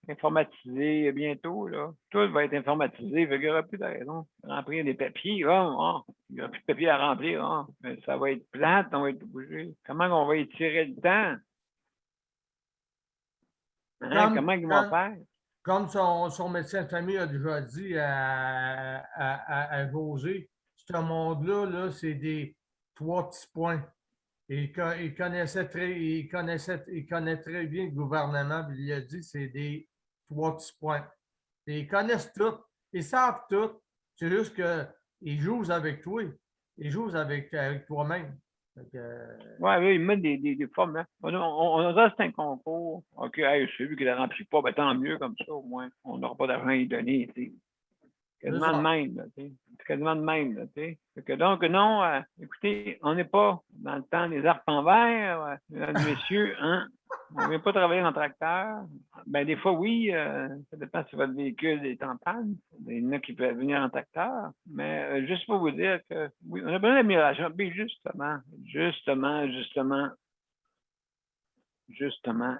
informatisé bientôt. Là. Tout va être informatisé. Fait qu'il n'y aura plus de raison de remplir des papiers. Il n'y aura plus de papiers à remplir. Mais ça va être plate, on va être obligé. Comment on va étirer le temps? Hein? Comment ils vont faire? comme son médecin de famille a déjà dit à José, ce monde-là, là, c'est des 3 petits points. Et il connaît très bien le gouvernement, puis il a dit c'est des 3 petits points. Et ils connaissent tout, ils savent tout. C'est juste qu'ils jouent avec toi. Ils jouent avec toi-même. Oui, ils mettent des formes. Hein. On a dit c'est un concours. OK, hey, celui qui ne le remplit pas, ben, tant mieux comme ça, au moins. On n'aura pas d'argent à y donner. T'sais. Quasiment de même. Là, c'est quasiment de même. Là, fait que donc, non, écoutez, on n'est pas dans le temps des arcs en verre, mesdames et messieurs. Hein? On vient pas travailler en tracteur. Ben, des fois, oui, ça dépend si votre véhicule est en panne. Il y en a qui peuvent venir en tracteur. Mais juste pour vous dire que oui, on a besoin d'amélioration. Puis justement,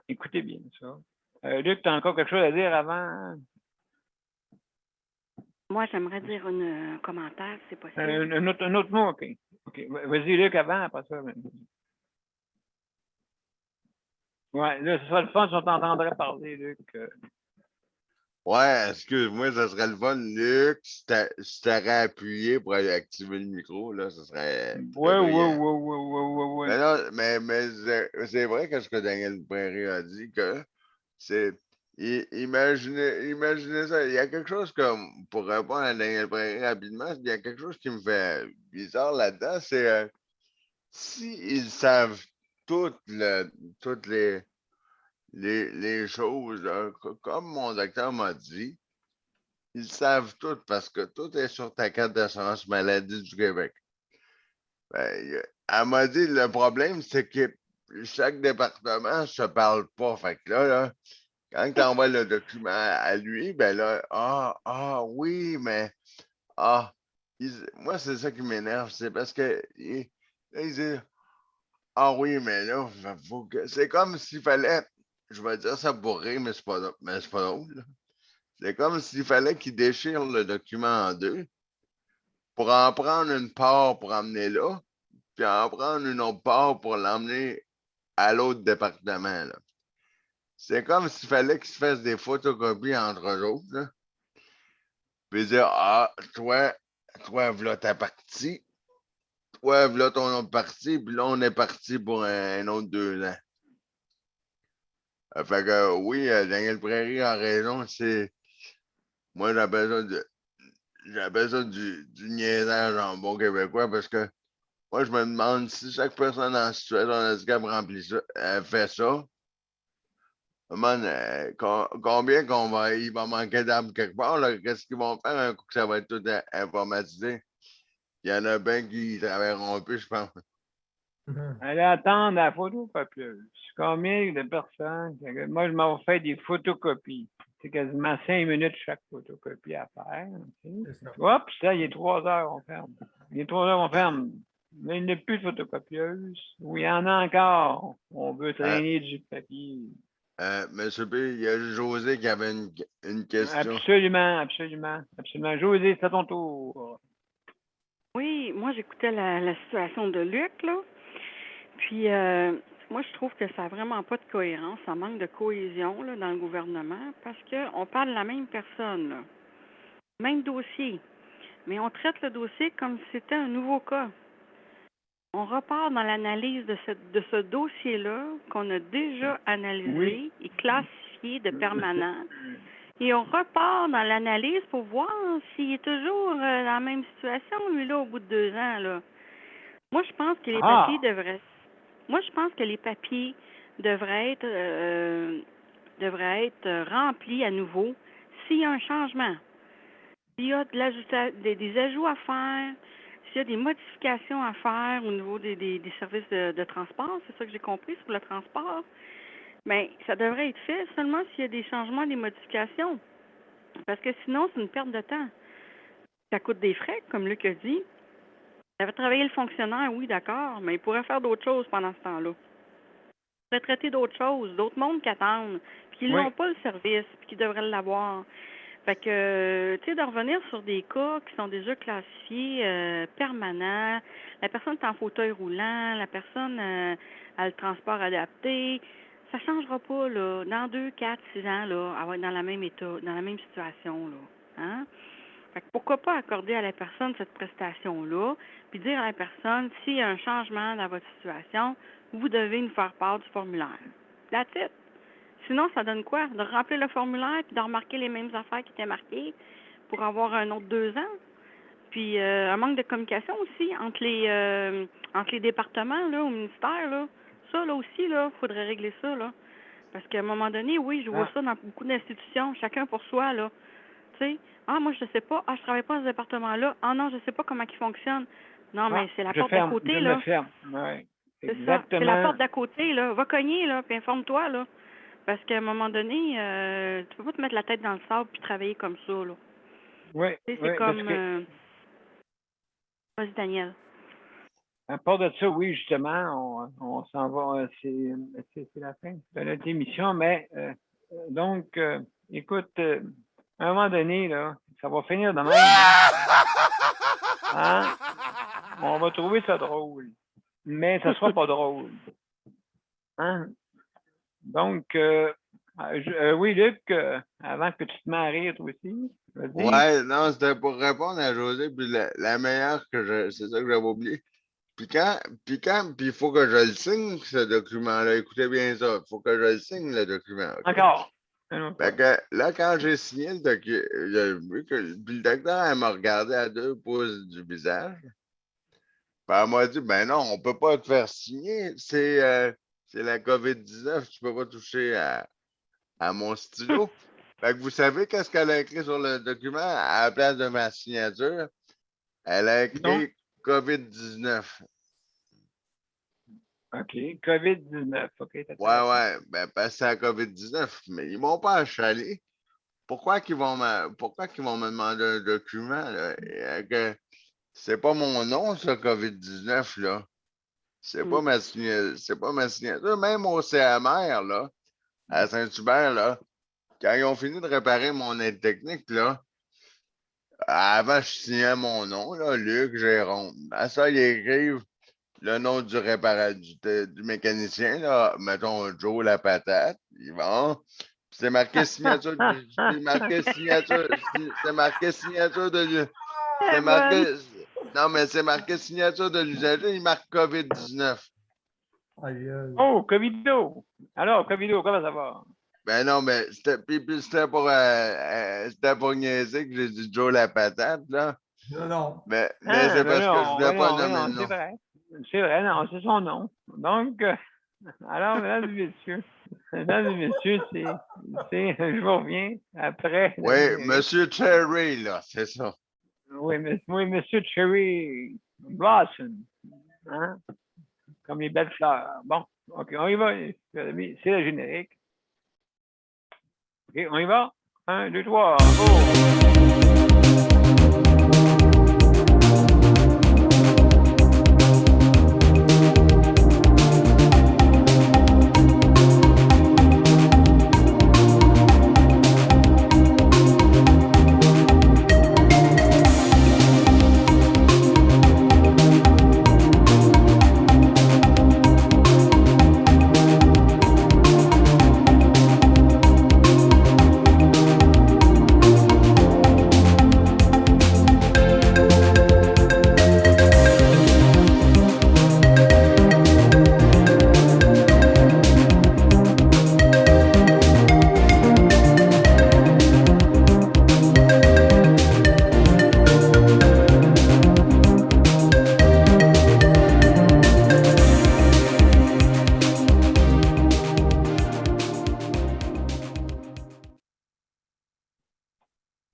écoutez bien ça. Luc, tu as encore quelque chose à dire avant? Moi, j'aimerais dire un commentaire, si c'est possible. Un autre mot, OK. OK. Vas-y, Luc, avant, après ça. Ouais, là, ce sera le fun si on t'entendrait parler, Luc. Ouais, excuse-moi, ça serait le fun, Luc, si t'aurais appuyé pour aller activer le micro, là, ce serait Ouais. Mais non, mais c'est vrai que ce que Daniel Prairie a dit, que c'est. Imaginez ça. Il y a quelque chose comme, pour répondre à Daniel Prairie rapidement, il y a quelque chose qui me fait bizarre là-dedans, c'est s'ils savent toutes les choses, là, comme mon docteur m'a dit, ils savent tout parce que tout est sur ta carte d'assurance maladie du Québec. Ben, elle m'a dit le problème, c'est que chaque département ne se parle pas. Fait que là, quand tu envoies le document à lui, ben là, oui, mais moi, c'est ça qui m'énerve, c'est parce que là, il dit oui, mais là, faut que. C'est comme s'il fallait. Je vais dire ça pour rire, mais c'est pas drôle. Là. C'est comme s'il fallait qu'il déchire le document en deux pour en prendre une part pour emmener là, puis en prendre une autre part pour l'emmener à l'autre département. Là. C'est comme s'il fallait qu'ils se fassent des photocopies entre eux autres. Là, puis dire toi, voilà ta partie. Toi, voilà ton autre partie. Puis là, on est parti pour un autre 2 ans. Fait que oui, Daniel Prairie a raison. Moi, j'appelle ça du niaisage en bon québécois parce que moi, je me demande si chaque personne en situation de handicap remplit ça, fait ça. Combien il va manquer d'arbres quelque part? Qu'est-ce qu'ils vont faire un coup que ça va être tout informatisé? Il y en a bien qui travailleront plus, je pense. Allez attendre la photocopieuse. Combien de personnes? Moi, je m'en fais des photocopies. C'est quasiment 5 minutes chaque photocopie à faire. Hop, ça, il est 3 heures, on ferme. Il est 3 heures, on ferme. Mais il n'y a plus de photocopieuse. Ou il y en a encore. On veut traîner du papier. Monsieur P, il y a José qui avait une question. Absolument. José, c'est à ton tour. Oui, moi, j'écoutais la situation de Luc, là. Puis, moi, je trouve que ça n'a vraiment pas de cohérence. Ça manque de cohésion là, dans le gouvernement parce qu'on parle de la même personne, là. Même dossier. Mais on traite le dossier comme si c'était un nouveau cas. On repart dans l'analyse de ce dossier-là qu'on a déjà analysé et classifié de permanent. Et on repart dans l'analyse pour voir s'il est toujours dans la même situation, lui, là, au bout de 2 ans, là. Moi, je pense que les papiers devraient... Moi, je pense que les papiers devraient être remplis à nouveau s'il y a un changement. S'il y a des ajouts à faire, s'il y a des modifications à faire au niveau des services de transport, c'est ça que j'ai compris sur le transport, bien, ça devrait être fait seulement s'il y a des changements, des modifications. Parce que sinon, c'est une perte de temps. Ça coûte des frais, comme Luc a dit. Ça va travailler le fonctionnaire, oui, d'accord, mais il pourrait faire d'autres choses pendant ce temps-là. Il pourrait traiter d'autres choses, d'autres mondes qui attendent, puis qui n'ont pas le service, puis qui devraient l'avoir. Fait que, tu sais, de revenir sur des cas qui sont déjà classifiés permanents, la personne est en fauteuil roulant, la personne a le transport adapté, ça ne changera pas, là. Dans 2, 4, 6 ans, là, elle va être dans le même état, dans la même situation, là. Hein? Fait que pourquoi pas accorder à la personne cette prestation-là, puis dire à la personne, s'il y a un changement dans votre situation, vous devez nous faire part du formulaire. That's it. Sinon, ça donne quoi? De remplir le formulaire puis de remarquer les mêmes affaires qui étaient marquées pour avoir un autre 2 ans. Puis un manque de communication aussi entre les départements là, au ministère. Là. Ça, là aussi, là, faudrait régler ça, là. Parce qu'à un moment donné, oui, je vois ça dans beaucoup d'institutions, chacun pour soi, là. Tu sais, moi, je sais pas, je travaille pas dans ce département-là. Non, je sais pas comment il fonctionne. Non, mais c'est la porte d'à côté, là. Ouais. C'est ça. C'est Exactement. la porte d'à côté, là. Va cogner, là, puis informe-toi, là. Parce qu'à un moment donné, tu peux pas te mettre la tête dans le sable puis travailler comme ça, là. Oui, Tu sais, oui, c'est parce comme... que Vas-y, Daniel. à part de ça, oui, justement, on s'en va. C'est la fin de notre émission, mais donc, écoute, à un moment donné, là, ça va finir de même. Hein? On va trouver ça drôle, mais ça sera pas drôle. Hein? Donc, oui, Luc, avant que tu te mets à rire, toi aussi, vas-y. Ouais, non, c'était pour répondre à José, puis la meilleure c'est ça que j'avais oublié. Puis il faut que je le signe, ce document-là. Écoutez bien ça, il faut que je le signe, le document. OK? Encore. Un autre Fait fois. que là, quand j'ai signé le document, puis le docteur, elle m'a regardé à 2 pouces du visage. Puis elle m'a dit, ben non, on peut pas te faire signer. C'est la COVID-19, tu peux pas toucher à mon stylo. Fait que vous savez qu'est-ce qu'elle a écrit sur le document à la place de ma signature? Elle a Non. écrit COVID-19. OK. COVID-19. OK. Ouais, ben parce que c'est la COVID-19, mais ils m'ont pas achalé. Pourquoi qu'ils vont me demander un document, là? Que c'est pas mon nom, ça, COVID-19, là. C'est pas ma signature. Même au CMR, là, à Saint-Hubert, là, quand ils ont fini de réparer mon aide technique, là, avant, je signais mon nom, là, Luc Jérôme. À ça, ils écrivent le nom du du mécanicien, là, mettons Joe la patate, ils vont. C'est marqué signature, c'est marqué signature, c'est marqué signature de c'est marqué, non, mais c'est marqué signature de l'usager, il marque COVID-19. Aïe, aïe. Oh, Covido. Alors, Covido, comment ça va? Ben non, mais puis c'était pour niaiser que j'ai dit Joe la patate, là. Non. Mais Ah, c'est parce que je non, voulais pas non, nommer non, le c'est nom. vrai. C'est vrai, non, c'est son nom. Donc, alors, mesdames et messieurs, je vous reviens après. le Oui, générique. Monsieur Cherry, là, c'est ça. Oui, monsieur Cherry Blossom. Hein? Comme les belles fleurs. Bon, OK, on y va. C'est le générique. OK, on y va. 1, 2, 3, go!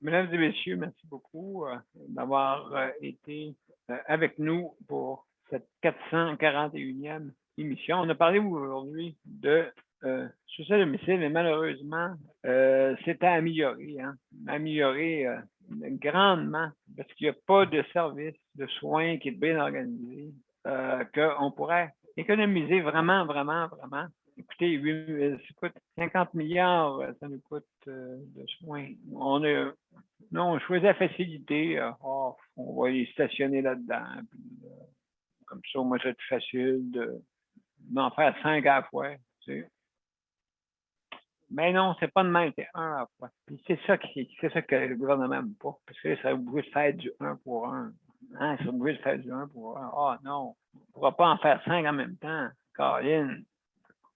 Mesdames et messieurs, merci beaucoup d'avoir été avec nous pour cette 441e émission. On a parlé aujourd'hui de suicide à domicile, mais malheureusement, c'est à améliorer, hein? Améliorer grandement, parce qu'il n'y a pas de service de soins qui est bien organisé, qu'on pourrait économiser vraiment, vraiment, vraiment. Écoutez, ça coûte 50 milliards, ça nous coûte de soins. Non, on choisit la facilité. On va les stationner là-dedans. Puis, comme ça, moi, c'est plus facile d'en faire 5 à la fois. Tu sais. Mais non, c'est pas de même, c'est 1 à la fois. Puis c'est ça que le gouvernement n'aime pas. Parce que là, ça serait obligé de faire du 1 pour 1. Hein, ça serait obligé de faire du 1 pour 1. Ah non, on ne pourra pas en faire 5 en même temps. Caroline.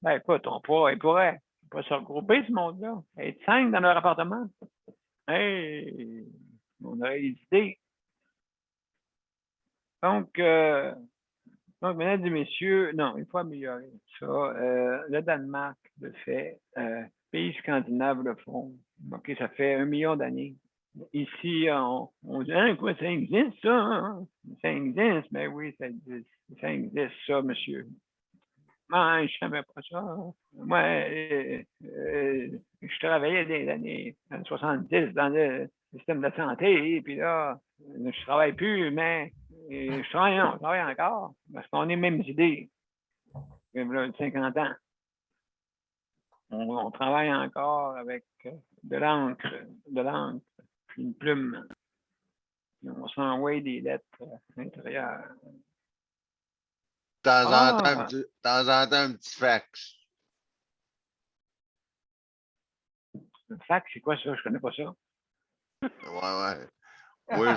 Ben écoute, il pourrait se regrouper, ce monde-là. Être 5 dans leur appartement. Hey, on aurait des idées. Donc, mesdames et messieurs, non, il faut améliorer ça. Le Danemark le fait. Pays scandinaves le font. OK, ça fait 1 million d'années. Ici, on dit, hein, quoi, ça existe, ça? Hein? Ça existe, mais oui, ça existe. Ça existe, ça, monsieur. moi, je savais pas ça. Moi, je travaillais dans les années 70 dans le système de la santé, puis là, je travaille plus, mais je travaille encore, parce qu'on est mêmes idées. Comme là, 50 ans. On travaille encore avec de l'encre, puis une plume. Puis on s'envoie des lettres à l'intérieur. De temps en temps, Ah! de temps en temps, un petit fax. Le fax, c'est quoi ça? Je connais pas ça. Ouais. Moi,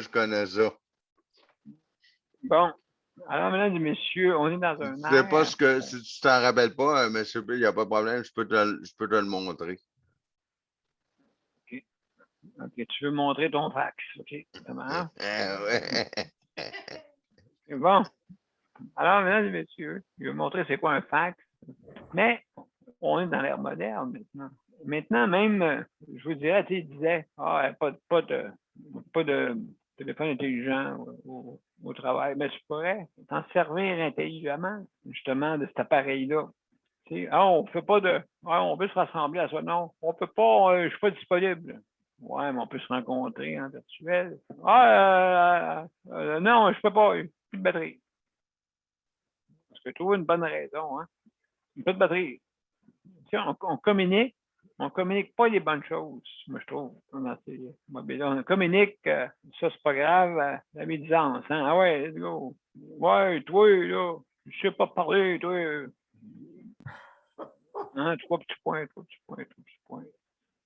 je connais ça. Bon. Alors, mesdames et messieurs, on est dans un Tu sais pas air. ce que, si tu t'en rappelles pas, monsieur P, il n'y a pas de problème, je peux te le montrer. OK, tu veux montrer ton fax. OK, ça marche. Ouais. Bon. Alors, mesdames et messieurs, je vais vous montrer c'est quoi un fax. Mais on est dans l'ère moderne maintenant. Maintenant, même, je vous dirais, tu sais, il disait, pas de téléphone intelligent au travail. Mais tu pourrais t'en servir intelligemment, justement, de cet appareil-là. Tu sais, on fait pas de. On veut se rassembler à ça. Non, on peut pas, je suis pas disponible. Ouais, mais on peut se rencontrer en virtuel. Non, je peux pas, plus de batterie. Parce que trouve une bonne raison, hein. Pas de batterie. Tu sais, on communique pas les bonnes choses, moi, je trouve. On communique, ça, c'est pas grave, la médisance, hein. Ah ouais, let's go. Ouais, toi, là, je sais pas parler, toi. Hein, 3 petits points.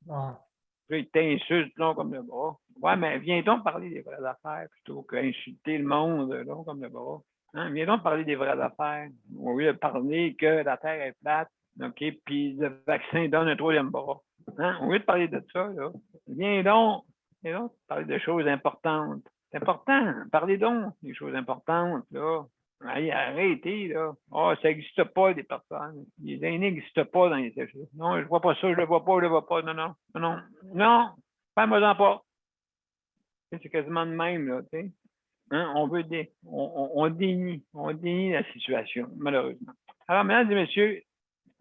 Ah, Puis il t'insulte long comme le bras. Ouais, mais viens donc parler des vraies affaires plutôt qu'insulter le monde long comme le bras. Hein, viens donc parler des vraies affaires. Au lieu de parler que la Terre est plate, OK, puis le vaccin donne un troisième bras. Hein, au lieu de parler de ça, là, viens donc parler de choses importantes. C'est important, parlez donc des choses importantes, là. Arrêtez, là. Ça n'existe pas, des personnes. Les aînés n'existent pas dans les échecs. Non, je vois pas ça, je le vois pas. Non, fais-moi-en pas. C'est quasiment de même, là, tu sais. Hein, on dénie la situation, malheureusement. Alors, mesdames et messieurs,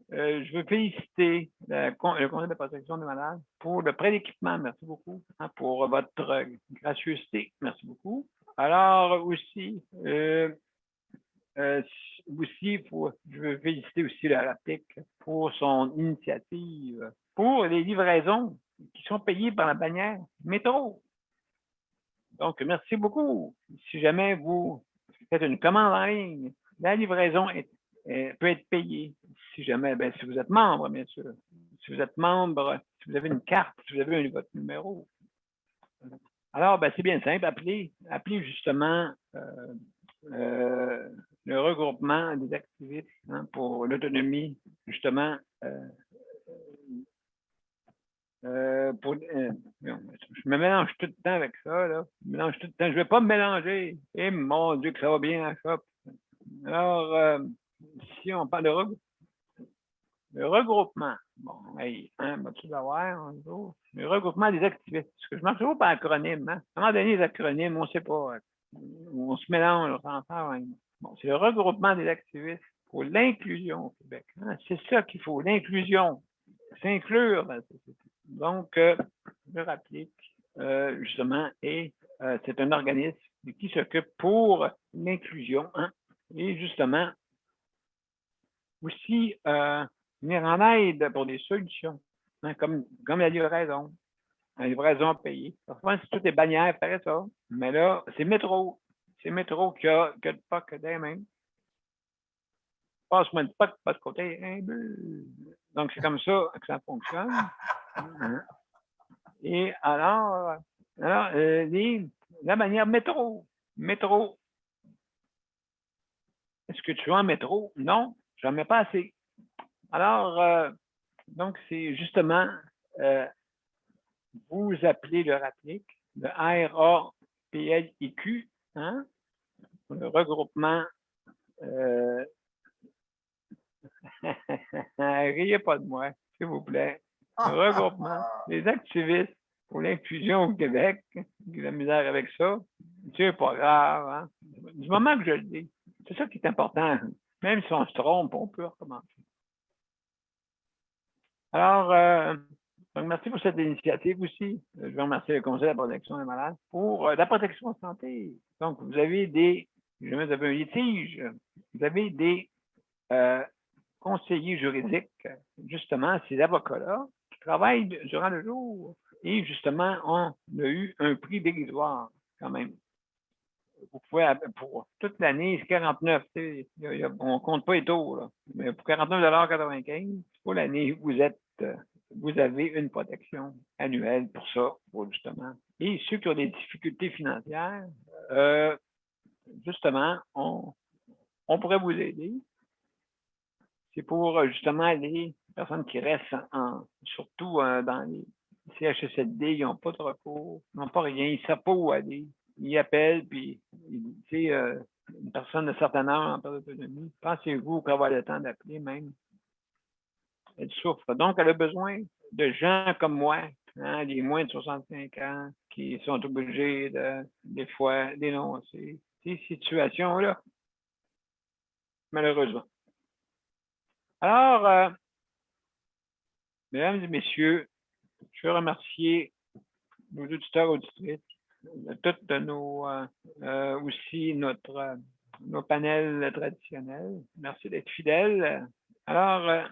je veux féliciter le Conseil de protection des malades pour le prêt d'équipement. Merci beaucoup, hein, pour votre gracieuseté. Merci beaucoup. Alors, aussi, je veux féliciter aussi la RAPTIC pour son initiative pour les livraisons qui sont payées par la bannière métro. Donc, merci beaucoup. Si jamais vous faites une commande en ligne, la livraison peut être payée. Si jamais, si vous êtes membre, bien sûr. Si vous êtes membre, si vous avez une carte, si vous avez votre numéro. Alors, c'est bien simple. Appelez justement le regroupement des activistes, hein, pour l'autonomie, justement, je me mélange tout le temps avec ça, là. Je ne vais pas me mélanger. Et mon Dieu, que ça va bien à ça. Alors, si on parle de regroupement, bon, tu vas voir un jour. Le regroupement des activistes. Parce que je marche toujours par acronyme, hein. À un moment donné, les acronymes, on ne sait pas. On se mélange, on s'en fait. Bon, c'est le regroupement des activistes pour l'inclusion au Québec. Hein. C'est ça qu'il faut, l'inclusion. S'inclure dans la société. Donc, je rapplique, justement, et c'est un organisme qui s'occupe pour l'inclusion, hein, et justement, aussi venir en aide pour des solutions, hein, comme la livraison payée. Parfois, si toutes les bannières feraient ça, mais là, c'est Métro. C'est Métro qui a le POC des mains. Passe-moi le POC, pas de côté. Donc, c'est comme ça que ça fonctionne. Et alors la bannière métro. Est-ce que tu vas en métro? Non, j'en mets pas assez. Alors, donc, c'est justement, vous appelez le RAPLIC, le RAPLIQ, hein, le regroupement. Riez pas de moi, s'il vous plaît. Le regroupement des activistes pour l'inclusion au Québec, j'ai la misère avec ça, c'est pas grave, hein? Du moment que je le dis, c'est ça qui est important. Même si on se trompe, on peut recommencer. Alors, donc merci pour cette initiative aussi. Je veux remercier le Conseil de la protection des malades pour la protection de santé. Donc, vous avez jamais vous avez un litige, vous avez des conseillers juridiques, justement, ces avocats-là, qui travaillent durant le jour. Et justement, on a eu un prix dérisoire quand même. Vous pouvez, pour toute l'année, c'est 49. On ne compte pas les taux, là. Mais pour 49,95 pour l'année, vous avez une protection annuelle pour ça, justement. Et ceux qui ont des difficultés financières, justement, on pourrait vous aider. C'est pour justement les personnes qui restent surtout dans les CHSLD, ils n'ont pas de recours, ils n'ont pas rien, ils ne savent pas où aller. Ils appellent, puis une personne de certain âge en perte d'autonomie, pensez-vous qu'elle va avoir le temps d'appeler même? Elle souffre. Donc, elle a besoin de gens comme moi, hein, les moins de 65 ans, qui sont obligés des fois, dénoncer ces situations-là, malheureusement. Alors, mesdames et messieurs, je veux remercier nos auditeurs et auditrices, toutes aussi nos panels traditionnels. Merci d'être fidèles. Alors,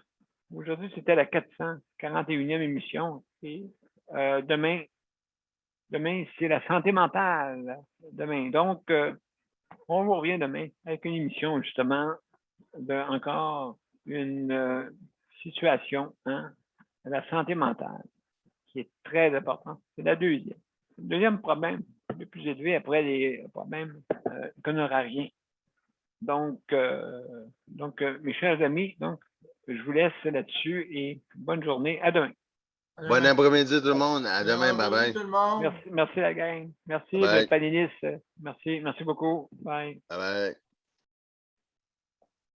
aujourd'hui, c'était la 441e émission. Et demain, c'est la santé mentale. Demain. Donc, on vous revient demain avec une émission, justement, encore une situation, hein, de la santé mentale, qui est très importante. C'est la deuxième. Le deuxième problème, le plus élevé après les problèmes qu'on n'aura rien. Donc, mes chers amis, donc, je vous laisse là-dessus et bonne journée. À demain. Bon après-midi tout le monde. À demain. Bon Bye après-midi, bye. tout le monde. Merci la gang. Merci, Bye. le panélis. Merci beaucoup. Bye. Bye bye.